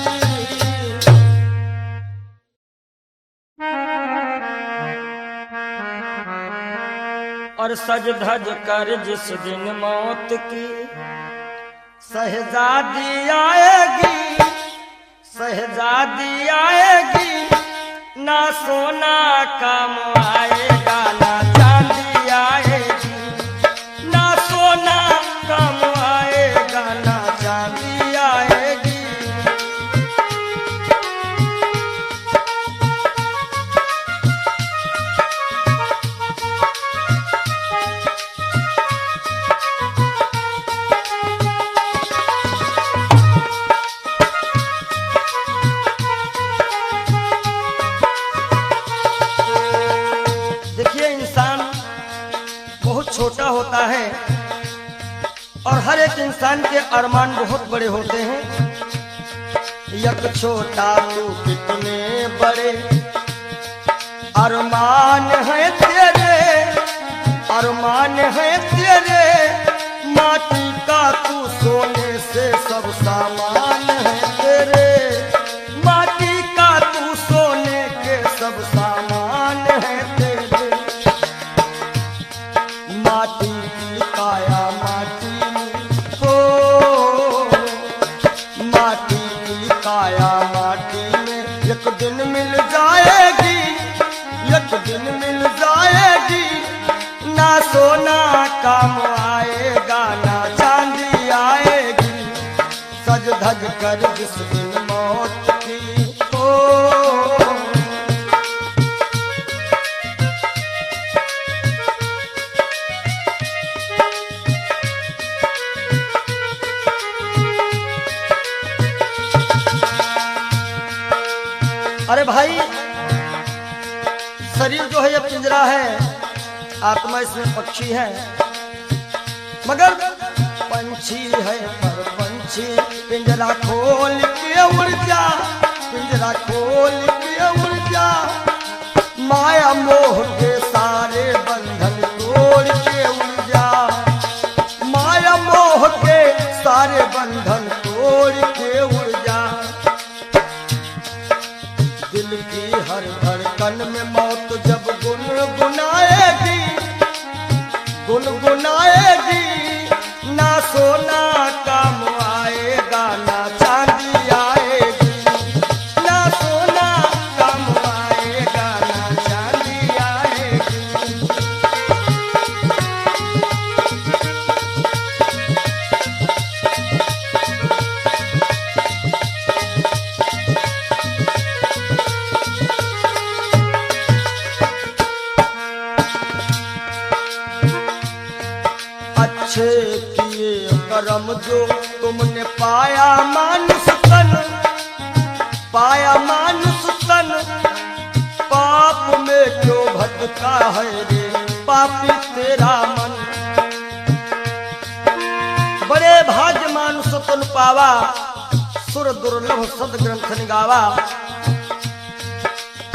S1: और सज धज कर जिस दिन मौत की शहजादी आएगी, शहजादी आएगी, ना सोना काम आएगा ना चांदी आएगी, ना सोना काम आएगा ना चांदी आएगी। देखिए इंसान बहुत छोटा होता है और हर एक इंसान के अरमान बहुत बड़े होते हैं। यक छोटा तू कितने बड़े अरमान है तेरे, अरमान है तेरे, माटी का तू सोने से सब सामान है तेरे, माटी का तू सोने के सब सामान है तेरे। माटी की काया माटी में हो, माटी की काया माटी में एक दिन मिल जाएगी, एक दिन मिल जाएगी, ना सोना काम आएगा ना चांदी आएगी। सज धज कर जिस दिन मौत की हो, अरे भाई शरीर जो है ये पिंजरा है, आत्मा इसमें पक्षी है, मगर पंछी है पर पंछी पिंजरा खोल के उड़ जा, पिंजरा खोल के उड़ जा। माया मोह के सारे बंधन तोड़ के उड़ जा, माया मोह के सारे बंधन तोड़ के उड़ जा। दिल की हर धड़कन में मौत जब गुनगुनाएगी, गुनगुनाएगी, ना सोना काम आएगा ना चांदी आएगी, ना सोना काम आएगा ना चांदी आएगी। अच्छे किए करम जो तुमने पाया मानुष तन, पाया मानुष तन, पाप में क्यों भटका है रे पापी तेरा मन। बड़े भाग्य मानुष तन पावा, सुर दुर्लभ सद ग्रंथ निगावा।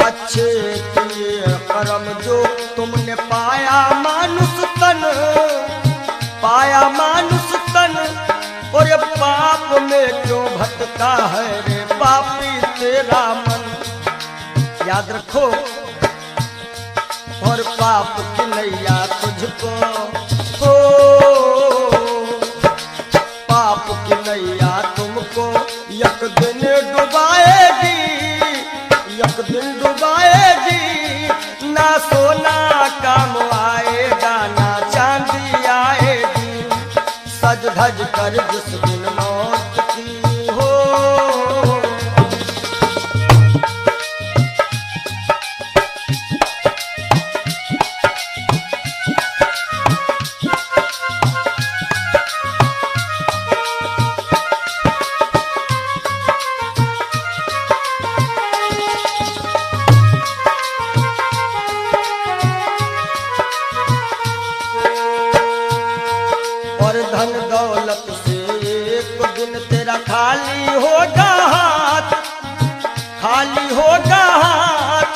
S1: अच्छे किए करम जो तुमने पाया मानुष तन, पाया मानुष तन और ये पाप में क्यों भटका है रे पापी तेरा मन। याद रखो और पाप की नैया तुझको हो, पाप की नैया तुमको एक दिन डुबाएगी, एक दिन डुबाएगी। ना सोना काम आएगा ना चांदी आएगी, सज धज कर जिस दिन मौत की हो। धन दौलत से एक दिन तेरा खाली होगा हाथ, खाली होगा हाथ।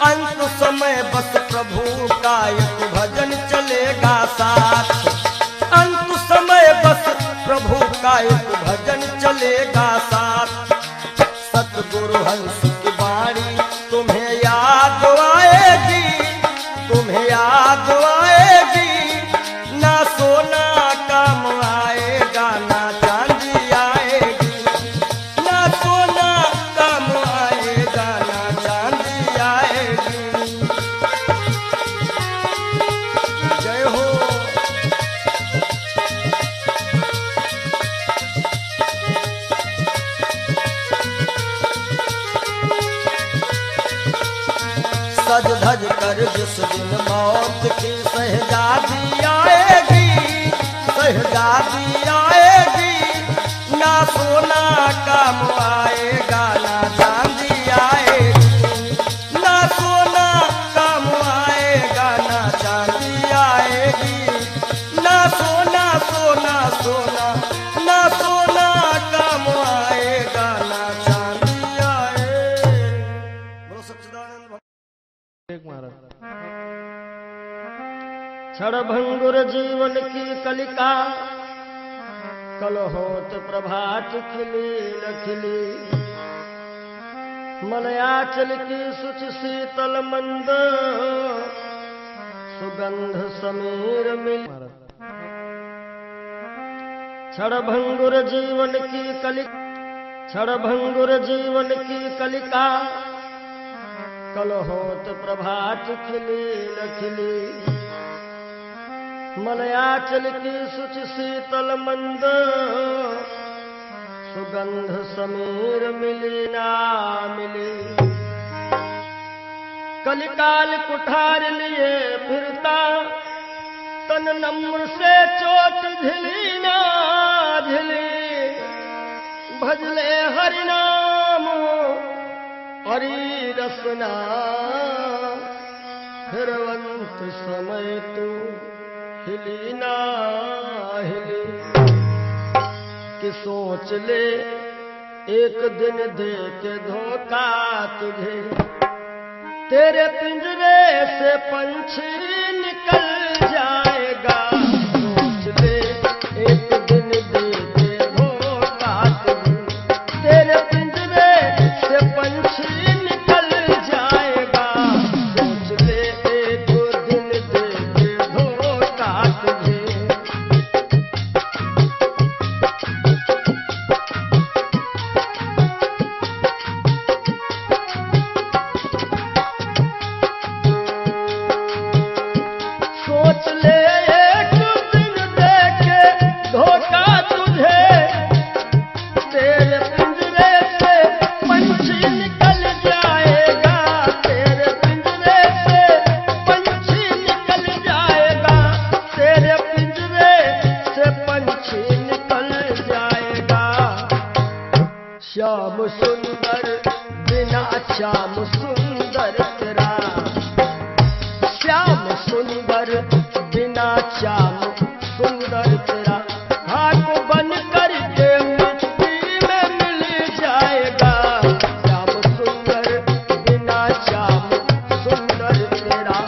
S1: अंत समय बस प्रभु का एक भजन चलेगा साथ, अंत समय बस प्रभु का एक भजन चलेगा साथ। सतगुरु हंस की वाणी तुम्हें याद आएगी, तुम्हें याद आएगी। ना सोना काम आएगा ना चांदी आएगी, ना सोना काम आएगा ना चांदी आएगी। जय हो। सज धज कर जिस दिन मौत की शहजादी आएगी, शहजादी आएगी। ना सोना काम आएगा ना चांदी आएगी, ना सोना काम आएगा ना चांदी आएगी। ना सोना सोना सोना, ना सोना काम आएगा ना चांदी आएगी। बोलो सच्चिदानंद क्षण भंगुर जीवन की कलिका, कल होत प्रभात खिली न खिली। मलयाचल की सुच शीतल मंद, सुगंध समीर मिल। क्षण भंगुर जीवन की कलिका, क्षण भंगुर जीवन की कलिका। कल होत प्रभात खिली न खिली। मलयाचल की सुच शीतल मंद, सुगंध समीर मिली ना मिली। कलिकाल कुठार लिए फिरता, तन नम्र से चोट झिली ना झिली। भजले हरि नाम हरि रसना, फिरवंत समय तू हिली ना हिली। कि सोच ले एक दिन दे के धोखा तुझे, तेरे पिंजरे से पंछी निकल जाएगा। सोच ले एक दिन दे के धोखा तुझे, तेरे पिंजरे से पंछी निकल जाएगा। सोच ले एक दिन दे के धोखा तुझे। सोच ले एक दिन दे के धोखा तुझे, तेरे पिंजरे से पंछी निकल जाएगा। तेरे पिंजरे से पंछी निकल जाएगा। तेरे पिंजरे से पंछी निकल जाएगा। श्याम सुंदर बिना श्याम सुंदर तेरा, श्याम सुंदर बिना श्याम सुंदर तेरा। हाथ बन कर के मिट्टी में मिल जाएगा। श्याम सुंदर बिना श्याम सुंदर तेरा।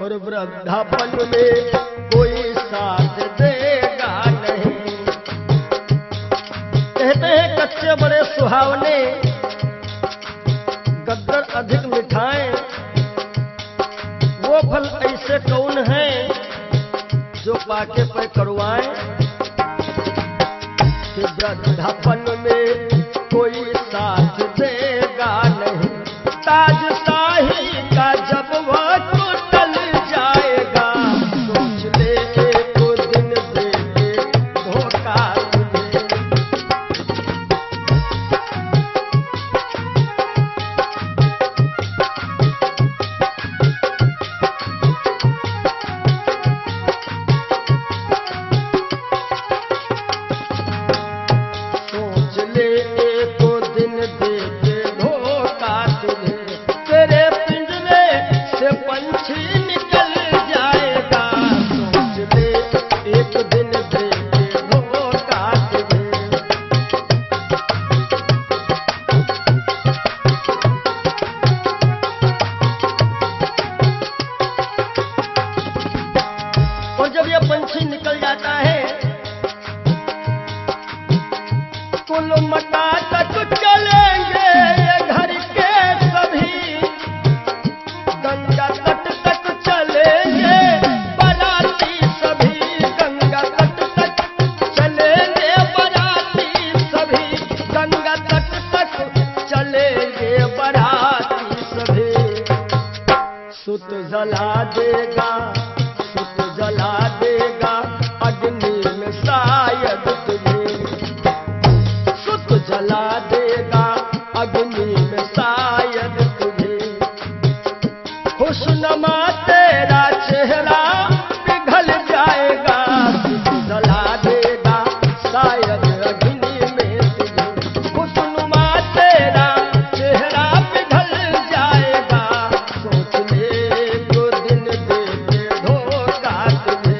S1: और वृद्धापन में कोई साथ देगा नहीं। कहते हैं कच्चे बड़े सुहावने, गद्दर अधिक मिठाएं, वो फल ऐसे कौन है जो पाके पे करुआएं। कि वृद्धापन में कोई साथ देगा नहीं, ताज शाही का जब वह टूटल जाएगा, सोच ले एक दिन दे के धोखा तुझे। सोच ले एक दिन दे के धोखा तुझे, तेरे पिंजरे से पंछी निकल जाएगा, सोच ले एक दिन दे के धोखा तुझे। और जब ये पंछी निकल जाता है, कुल मटा तक चलेंगे ये घर के सभी, गंगा तट तक चलेंगे बाराती सभी, गंगा तट तक चलेंगे बाराती सभी, गंगा तट तक चलेंगे बाराती सभी। सुत जला देगा, सुत जला देगा अग्नि में शायद तुझे, सुत जला देगा अग्नि में शायद तुझे। खुशनुमा तेरा चेहरा पिघल जाएगा, सुत जला देगा शायद अग्नि में तुझे। खुशनुमा तेरा चेहरा पिघल जाएगा, सोच ले तो दिन दे के धोखा तुझे।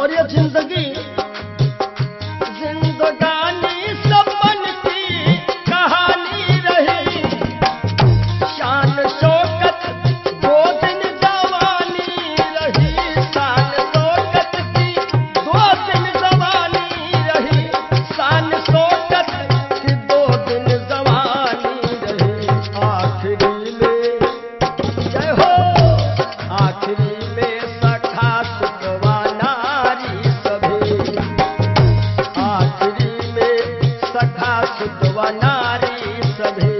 S1: और ये जिंदगी जिंदगानी सपन की कहानी रही, शान शौकत दो दिन जवानी रही, शान शौकत की दो दिन जवानी रही, शान शौकत की दो दिन जवानी रही। आखिरी में जय हो, आखिरी में सखा सुतवा नारी सभी, आखिरी में सखा सुतवा नारी सभी।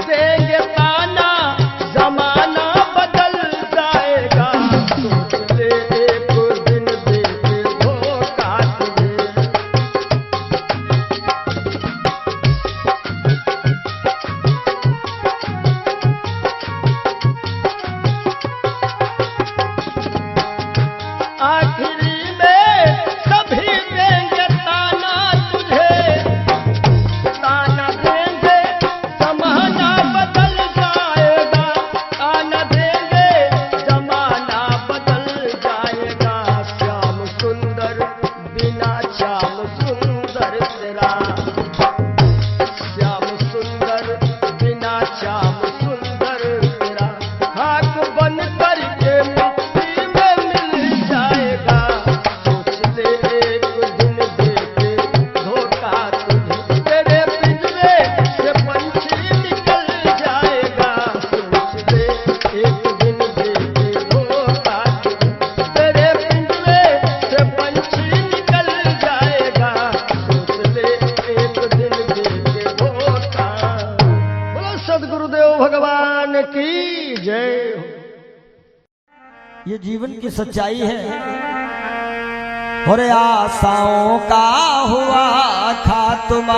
S1: देंगे ताना जमाना बदल जाएगा, सोच ले एक दिन दे के धोखा तुझे। आखिरी में सभी देंगे ताना तुझे, ताना देंगे जमाना बदल जाएगा, ताना देंगे जमाना बदल जाएगा। श्याम सुंदर बिना श्याम सुंदर तेरा, श्याम सुंदर बिना श्याम सुंदर तेरा, खाक बन करके मिट्टी में मिल जाएगा, सोच ले एक दिन दे के धोखा तुझे। तेरे पिंजरे से पंछी निकल जाएगा, सोच ले एक दिन दे के धोखा तुझे। तेरे पिंजरे से पंछी निकल जाएगा, सोच ले एक दिन दे के धोखा। बोलो सद्गुरुदेव भगवान की जय हो। ये जीवन की सच्चाई है। और आशाओं का हुआ खात्मा।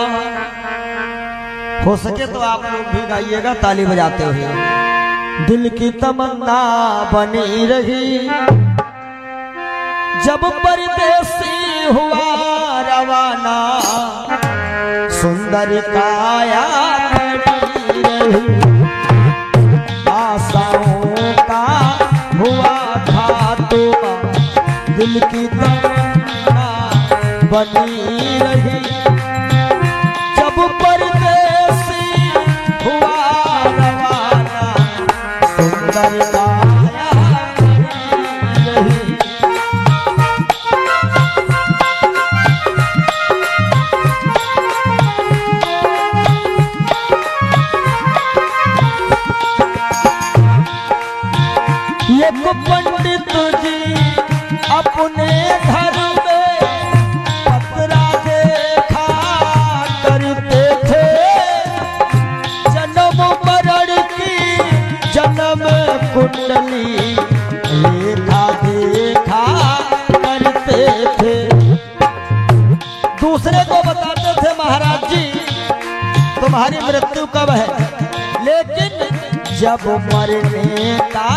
S1: हो सके तो आप लोग भी गाइएगा ताली बजाते हुए। दिल की तमन्ना बनी रही जब परदेसी हुआ रवाना, सुंदर काया खड़ी बनी रही। जब परदेसी हुआ रवाना सुंदर काया बनी रही। एक पंडित जी अपने घर में पतरा देखा करते थे। जन्म मरण की जन्म कुंडली लेखा देखा करते थे। दूसरे को बताते थे महाराज जी तुम्हारी मृत्यु कब है, लेकिन जब मरने का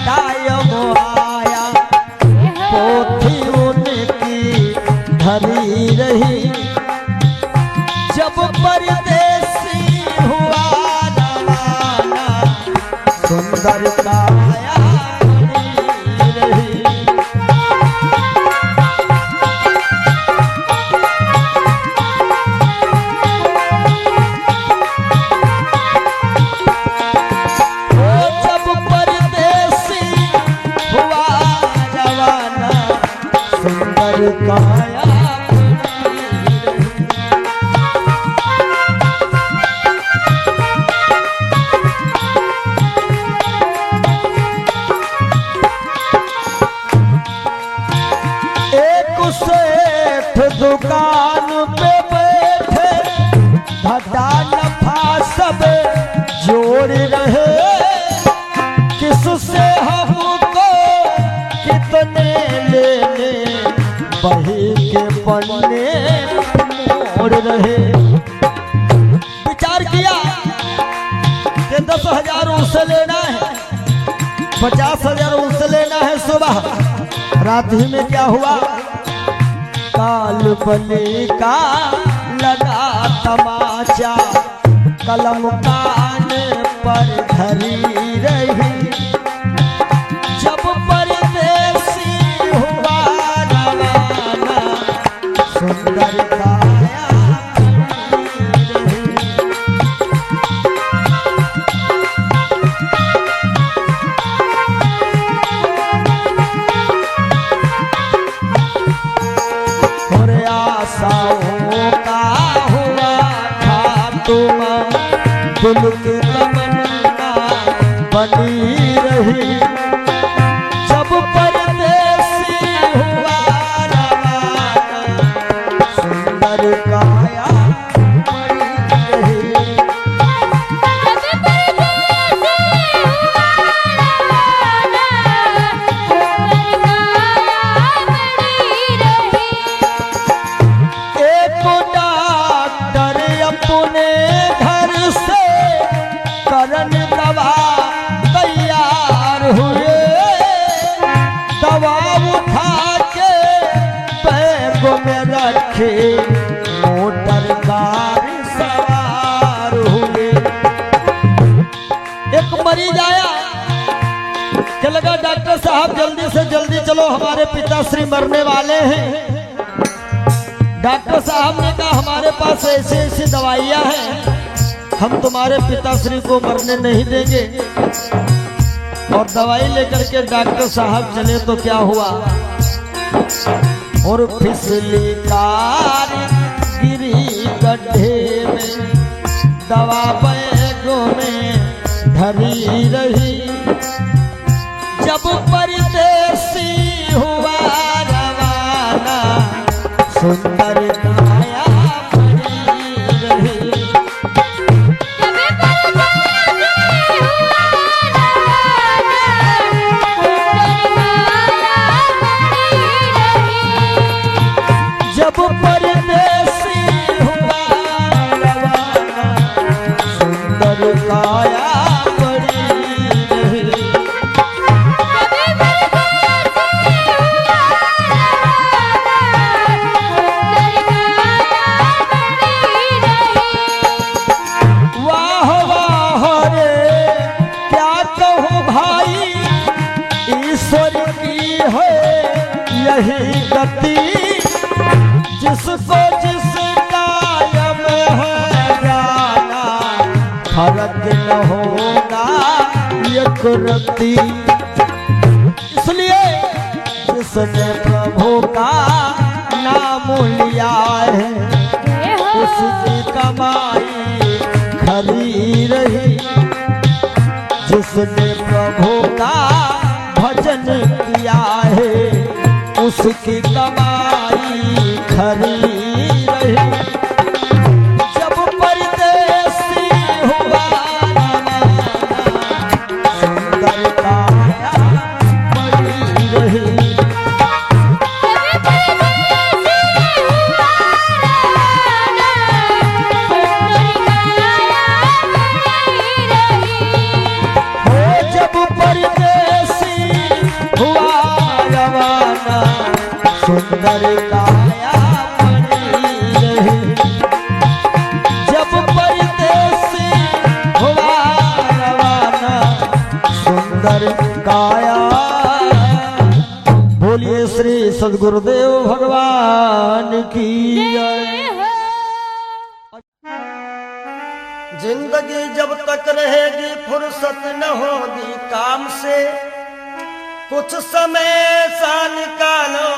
S1: टाइम आया पोथी उनकी धरी रही। जब परदेसी हुआ रवाना सुंदर काया बनी रही। काया एक सेठ दुकान पे बैठे घाटा नफा सब जोड़ रहे। किससे हमको कितने लेने बही के पन्ने मोड़ रहे। विचार किया कि 10,000 उससे लेना है, 50,000 उससे लेना है। सुबह रात ही में क्या हुआ, काल बने का लगा तमाचा कलम कान पर धरी रही। जब परदेसी हुआ रवाना सुंदर काया बनी रही। और आशाओं का हुआ खात्मा दिल की तमन्ना बनी रही। जब परदेसी हुआ रवाना सुंदर काया बनी रही। एक डॉक्टर अपने घर से करन दवा तैयार हुए। दवा उठा के बैग में रखे मोटर कार सवार हुए। एक मरीज आया कि लगा डॉक्टर साहब जल्दी से जल्दी चलो हमारे पिताश्री मरने वाले हैं। डॉक्टर साहब ने कहा हमारे पास ऐसी ऐसी दवाइयां हैं, हम तुम्हारे पिताश्री को मरने नहीं देंगे। और दवाई लेकर के डॉक्टर साहब चले तो क्या हुआ, और फिसली कार गिरी गड्ढे में, दवा बैगों में धरी रही। जब परदेसी हुआ रवाना सुंदर काया बनी रही। जब परदेसी हुआ रवाना सुंदर काया बनी रही। वाह वाह रे क्या कहूँ भाई, ईश्वर की है यही गति। जिसको जिस कायम है जाना, फर्क न होगा ये करती। इसलिए जिसने प्रभु का नाम लिया है,
S2: जय हो
S1: उसकी कमाई खरी रही। जिसने प्रभु का भजन किया है, उसकी कमाई खरी रही। जब परदेसी हुआ सुंदर काया बड़ी रही। हो जब परदेसी हुआ रवाना, सुंदर काया बनी रही। जब परदेसी हुआ रवाना, सुंदर काया। बोलिए श्री सद्गुरुदेव भगवान की जय। जिंदगी जब तक रहेगी फुर्सत न होगी काम से, कुछ समय सा निकालो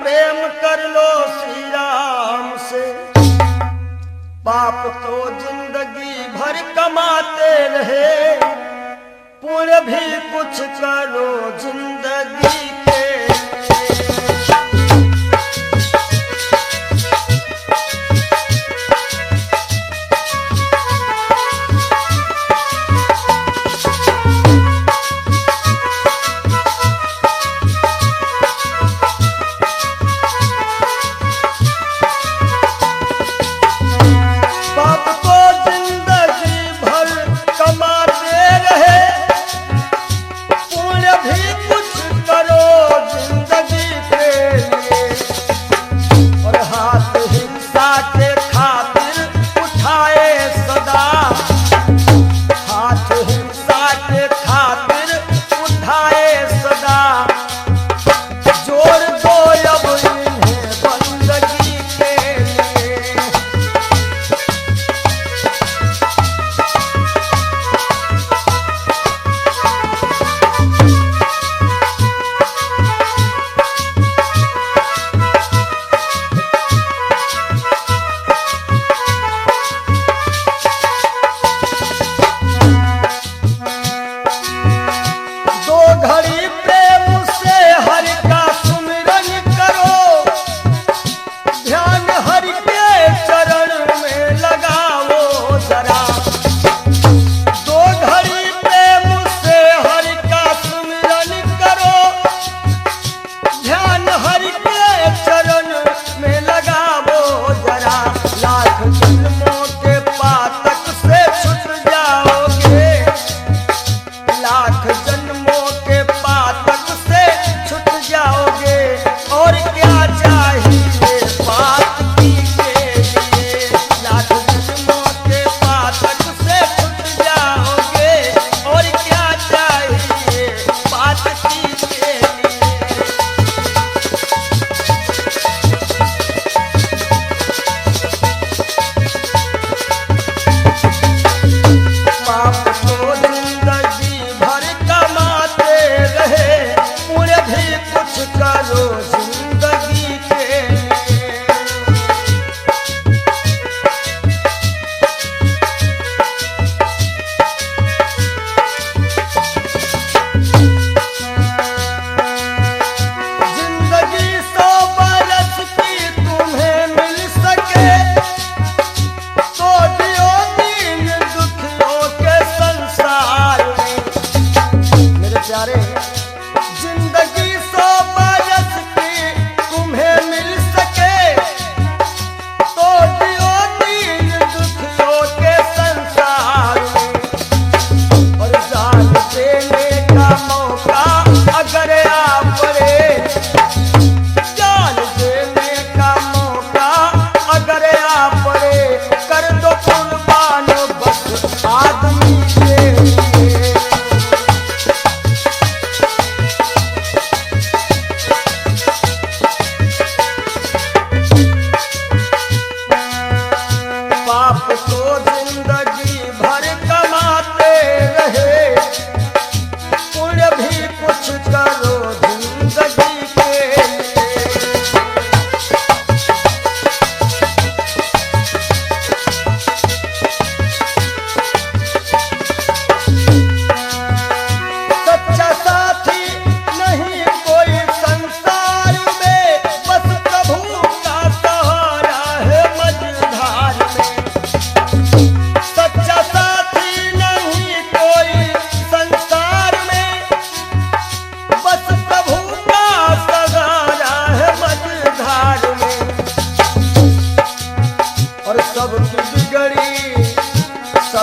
S1: प्रेम कर लो श्री राम से। पाप तो जिंदगी भर कमाते रहे, पुण्य भी कुछ करो जिंदगी के। पाप को जिंदगी भर कमाते रहे, पुण्य भी कुछ करो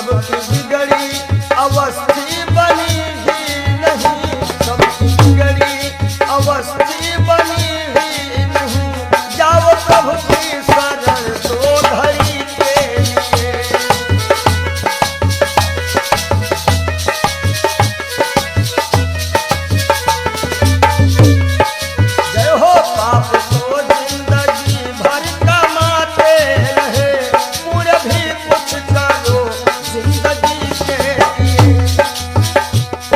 S1: सबकी बिगड़ी अवस्थी बनी ही नहीं, सबकी बिगड़ी अवस्थी बनी ही नहीं। जाओ प्रभु की शरण दो घड़ी के लिए। जय हो पाप को जिंदगी भर कमाते रहे, पूरे भी कुछ करो जिंदगी के लिए।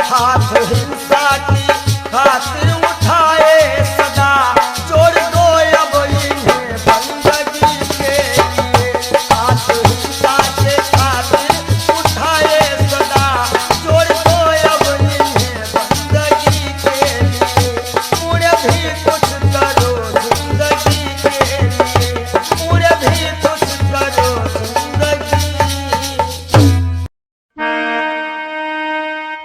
S1: हाथ हिंसा की खातिर उठाए सदा, जोड़ दो अब इन्हें बंदगी के लिए। हाथ हिंसा के खातिर उठाए सदा, जोड़ दो अब इन्हें बंदगी के लिए। पूरे भी कुछ करो जिंदगी के लिए, पूरे भी कुछ करो जिंदगी।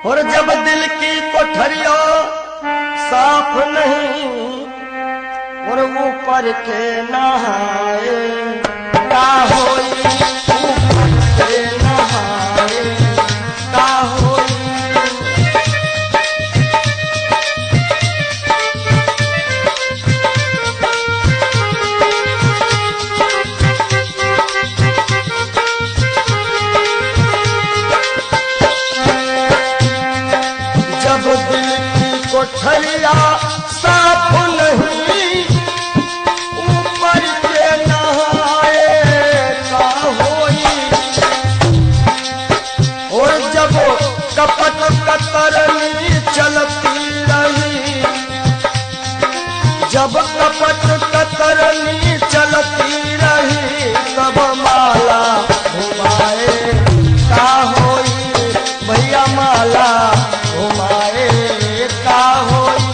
S1: और जब दिल की कोठरियों साफ नहीं, और ऊपर के नहाए का होई, ऊपर के नहाए का होई। जब दिल की कोठरिया साफ नहीं, ऊपर के नहाए का होई। और जब कपट कतरनी चलती रही, जब कपट कतरनी चलती रही, तब माला घुमाए का होई। भैया माला घुमाए का होई।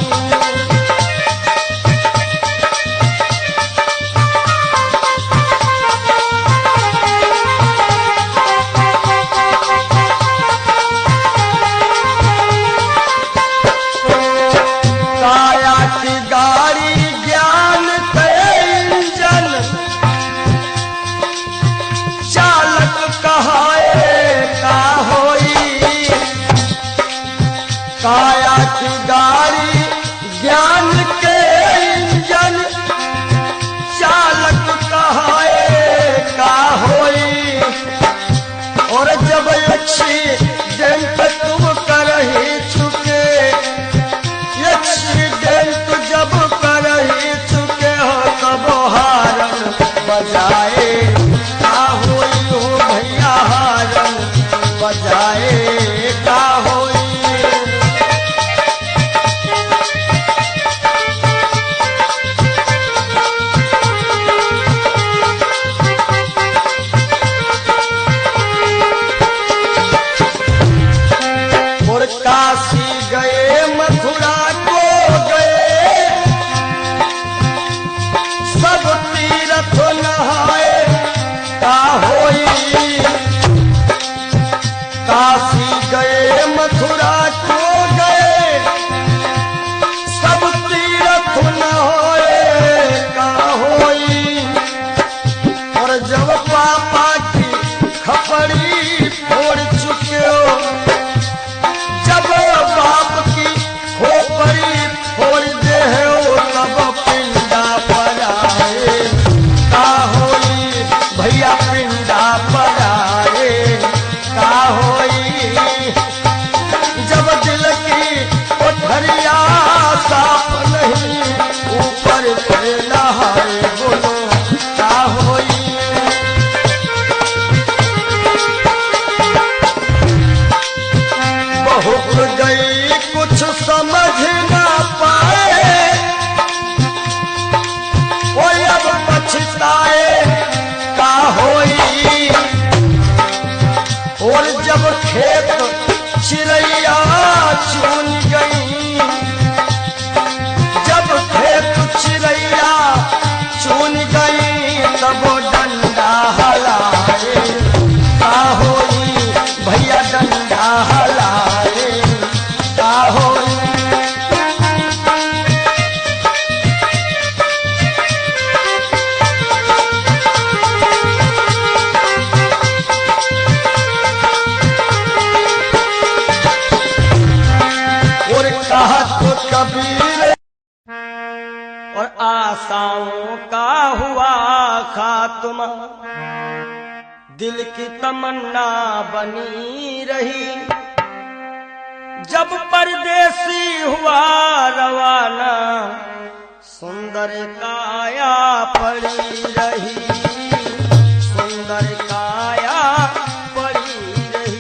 S1: काया की गाड़ी ज्ञान के इंजन, चालक कहाए का होई। काया की गाड़ी ज्ञान के इंजन, चालक कहाए का होई। और जब एक्सीडेंट तुम कर ही चुके, एक्सीडेंट जब कर ही चुके हो, तब हारन बजाए का होई। हो भैया हारन बजाए का होई। और काशी गए मथुरा को गए, सब तीर्थ नहाए का होई। काशी गए मथुरा को गए, सब तीर्थ नहाए का होई। और जब पापा की खपड़ी फोड़ चुके हो, जब बाप की खोपड़ी फोड़ दे हो, तब पिंडा पर आए का होई। भैया पिंडा पर आए का होई। जब दिल की कोठरिया साफ नहीं, ऊपर के नहाए बोलो का होई। बहुत गई कुछ समझ ना पाए, कोई अब पछताए का होई। और जब खेत चिड़ैया चुन गई, जब खेत चिड़ैया चुन गई, तब डंडा हलाए का होई। भैया डंडा हलाए का होई। आशाओं का हुआ खात्मा, दिल की तमन्ना बनी रही। जब परदेसी हुआ रवाना, सुंदर काया पड़ी रही, सुंदर काया पड़ी रही।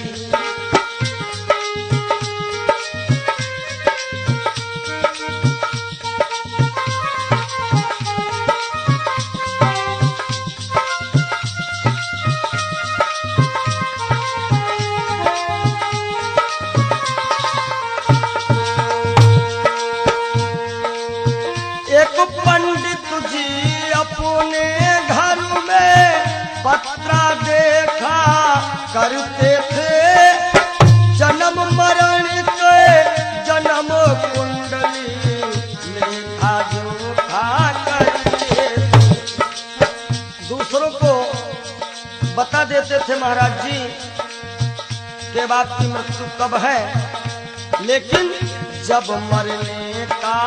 S1: एक पंडित जी अपने घर में पत्रा देखा करते थे, जन्म मरण के जन्म कुंडली लेखा जोखा करते थे। दूसरों को बता देते थे महाराज जी के बाद की मृत्यु कब है, लेकिन जब मरने का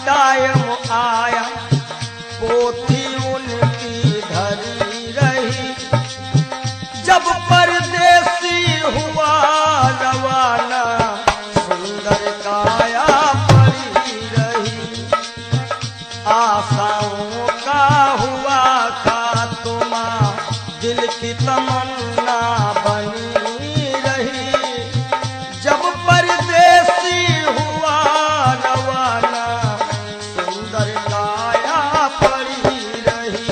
S1: टाइम आया, पोथी उनकी धरी रही। जब परदेसी हुआ रवाना, सुंदर काया पड़ी रही। आशाओं का हुआ खात्मा, दिल की तमन्ना बनी रही। जब परदेसी हुआ रवाना, सुंदर काया पड़ी रही।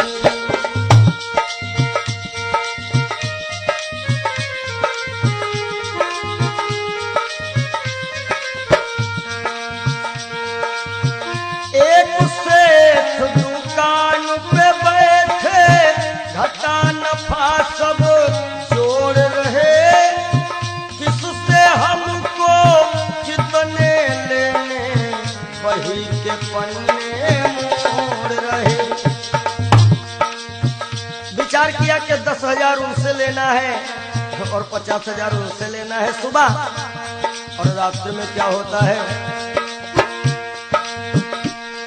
S1: एक सेठ दुकान पे बैठे, घाटा नफा सब जोड़ रहे। किससे हमको कितने लेने, वही के पन्ने मोड़ रहे। विचार किया कि 10,000 उनसे लेना है और 50,000 उनसे लेना है सुबह, और रात्रि में क्या होता है,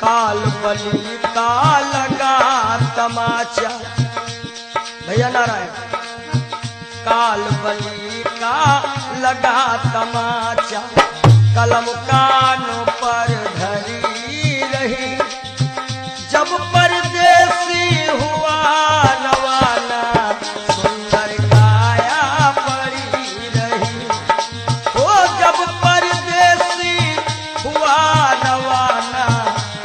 S1: काल बली का लगा तमाचा। भैया नारायण, काल बली का लगा तमाचा, कलम कानों पर धरी रही। जब परदेसी हुआ रवाना, सुंदर काया पड़ी रही। ओ जब परदेसी हुआ रवाना,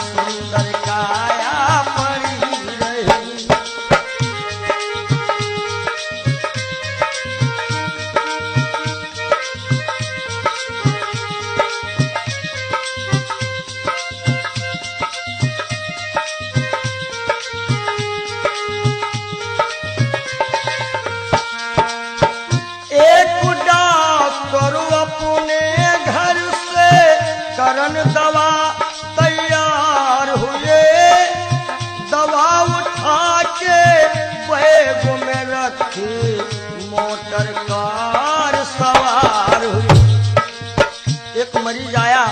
S1: सुंदर काया पड़ी रही। एक डॉक्टर अपने घर से करन दवा तैयार हुए। दवा उठा के बैग में रखी, मोटर कार सवार हुई। एक मरीज आया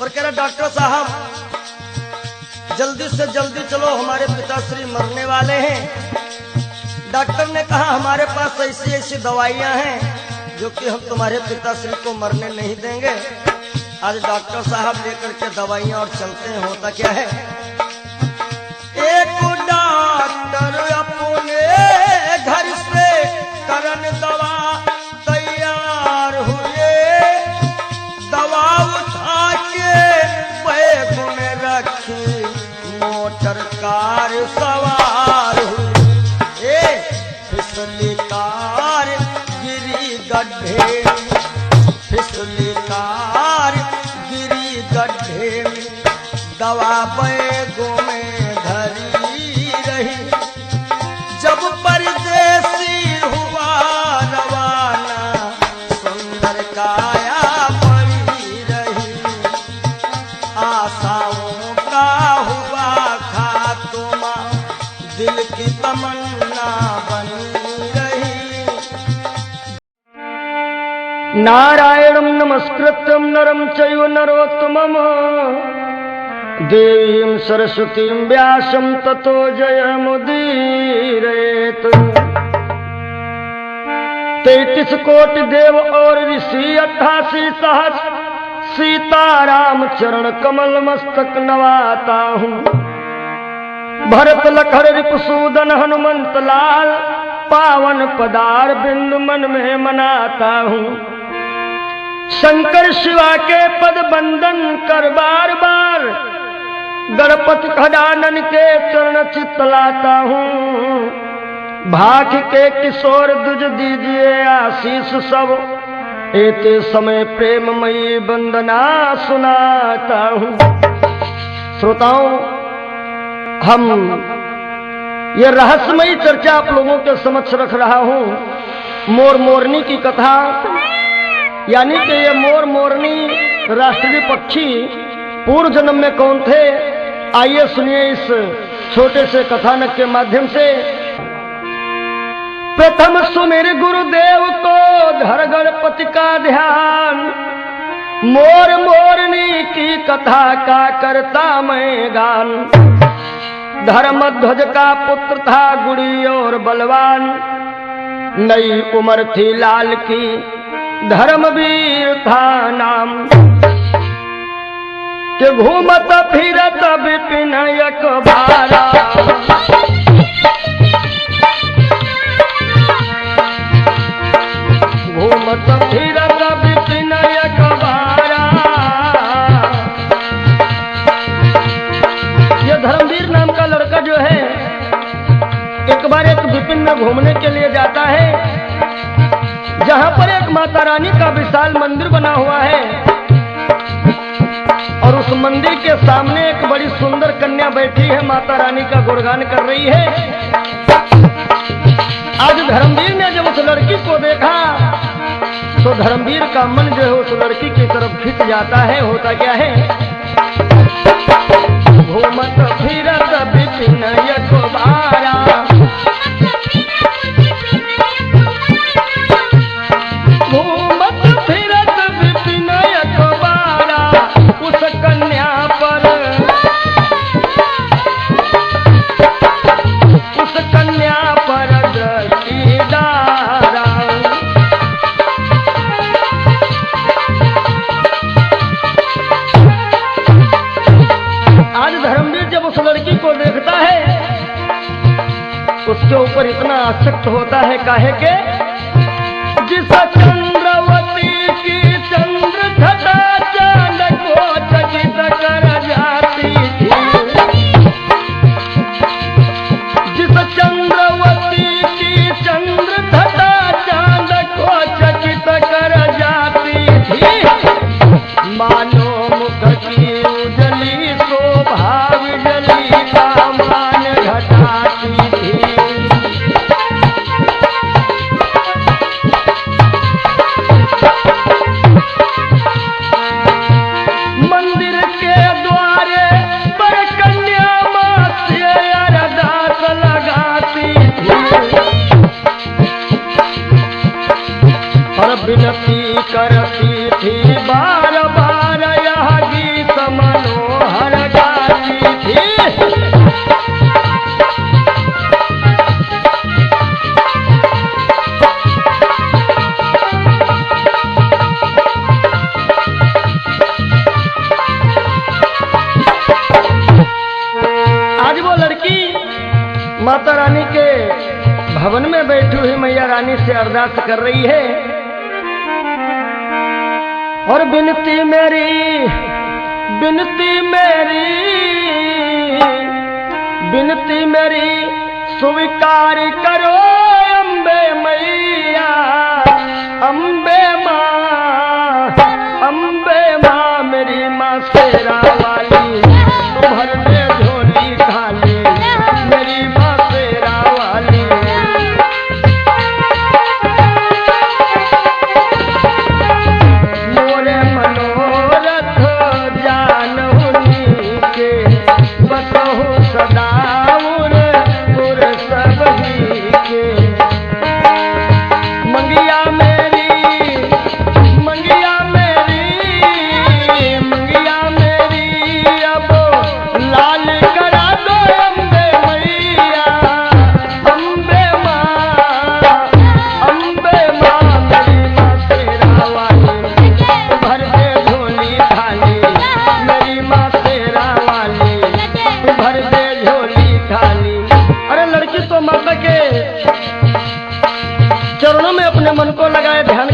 S1: और कह रहा, डॉक्टर साहब जल्दी से जल्दी चलो, हमारे पिताश्री मरने वाले हैं। डॉक्टर ने कहा, हमारे पास ऐसी ऐसी दवाइयां हैं जो कि हम तुम्हारे पिताश्री को मरने नहीं देंगे। आज डॉक्टर साहब लेकर के दवाइयां और चलते हैं। होता क्या है, एक डॉक्टर अपने घर से करन दवा तैयार हुए। दवा उठा के बैग में रखी, मोटर कार सवार हुई। फिसली कार गिरी गड्ढे, फिसली कार गिरी गड्ढे में। दवा बैगों में धरी रही। जब परदेसी हुआ रवाना, सुंदर काया पड़ी रही। आशाओं का हुआ खात्मा, दिल की तमन्ना बनी रही। नारायणं नमस्कृत्यं नरं चैव नरोत्तमम् देवीं सरस्वतीं व्यासं ततो जयमुदीरयेत्। 33 कोटि देव और ऋषि 88 सहस्र सीताराम चरण कमल मस्तक नवाता हूँ। भरत लखन रिपुसूदन हनुमंत लाल पावन पदार बिंदु मन में मनाता हूँ। शंकर शिवा के पद बंदन कर बार बार गणपति खजानन के चरण चितलाता हूँ। भाख के किशोर दुज दीजिए आशीष सब एते समय प्रेममयी वंदना सुनाता हूँ। श्रोताओं, हम ये रहस्यमयी चर्चा आप लोगों के समक्ष रख रहा हूँ। मोर मोरनी की कथा, यानी कि ये मोर मोरनी राष्ट्रीय पक्षी पूर्व जन्म में कौन थे, आइए सुनिए इस छोटे से कथानक के माध्यम से। प्रथम सुमिर गुरुदेव को धर गणपति का ध्यान, मोर मोरनी की कथा का करता मैं गान। धर्मध्वज का पुत्र था गुड़ी और बलवान, नई उम्र थी लाल की धर्मवीर था नाम। कि घूमत फिरत विपिन अखबारा, घूमत फिरत विपिन अखबारा। ये धर्मवीर नाम का लड़का जो है एक बार एक विपिन में घूमने के लिए जाता है, जहां पर एक माता रानी का विशाल मंदिर बना हुआ है और उस मंदिर के सामने एक बड़ी सुंदर कन्या बैठी है, माता रानी का गुणगान कर रही है। आज धर्मवीर ने जब उस लड़की को देखा तो धर्मवीर का मन जो है उस लड़की की तरफ खिंच जाता है। होता क्या है, घूमत फिरत विपिन अखबारा, घूमत फिरत विपिन अखबारा। उस कन्या पर, उस कन्या पर दृष्टि डारा। आज धर्मवीर जब उस लड़की को देखता है उसके ऊपर इतना आसक्त होता है, काहे के जिस चंद्रवती की चंद्र घटा चांद को चकित कर जाती थी, जिस चंद्रवती की चंद्र घटा चांद को चकित कर जाती थी। मानो मुख की उजली शोभा विजली का मान घटाती थी। मंदिर के द्वारे पर कन्या मां से अरदास लगाती थी और विनती करती थी, बार बार यह गीत मनोहर गाती थी। आज वो लड़की माता रानी के भवन में बैठी हुई मैया रानी से अरदास कर रही है और बिनती मेरी, बिनती मेरी, बिनती मेरी स्वीकार करो अम्बे मैया। अम्बे माँ, अम्बे माँ मेरी माँ शेरा वाली, भर दे झोली खाली मेरी माँ शेरा वाली। मोरे मनोरथ जानहुनी के बसहु सदा उर सब ही के। मंगिया मेरी, मंगिया मेरी, मंगिया मेरी अब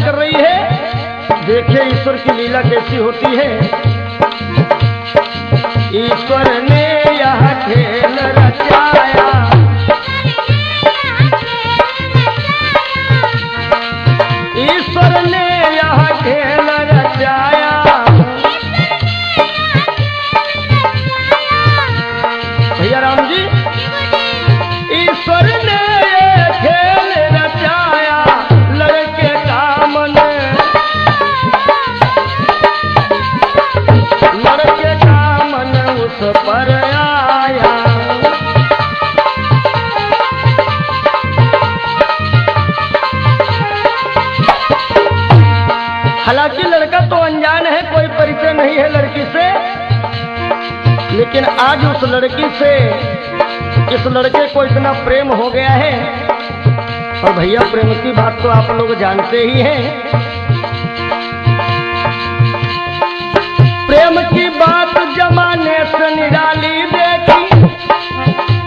S1: हरण कर रही है। देखिए ईश्वर की लीला कैसी होती है। ईश्वर ने यह खेल रचाया, ईश्वर ने यह खेल रचाया, भैया राम जी, ईश्वर ने ये खेल रचाया, लड़के का मन, लड़के का मन उस पर आया। हालांकि लड़का तो अनजान है, कोई परिचय नहीं है लड़की से, लेकिन आज उस लड़की से इस लड़के को इतना प्रेम हो गया है। और भैया प्रेम की बात तो आप लोग जानते ही हैं। प्रेम की बात जमाने से निराली देखी,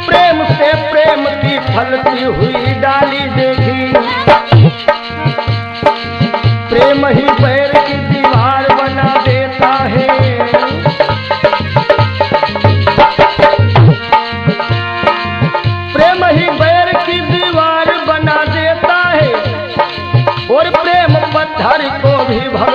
S1: प्रेम से प्रेम की फलती हुई डाली देखी। प्रेम ही पैर की दीवार बना देता है, प्रेम ही पैर की दीवार बना देता है, और प्रेम पत्थर को भी भंग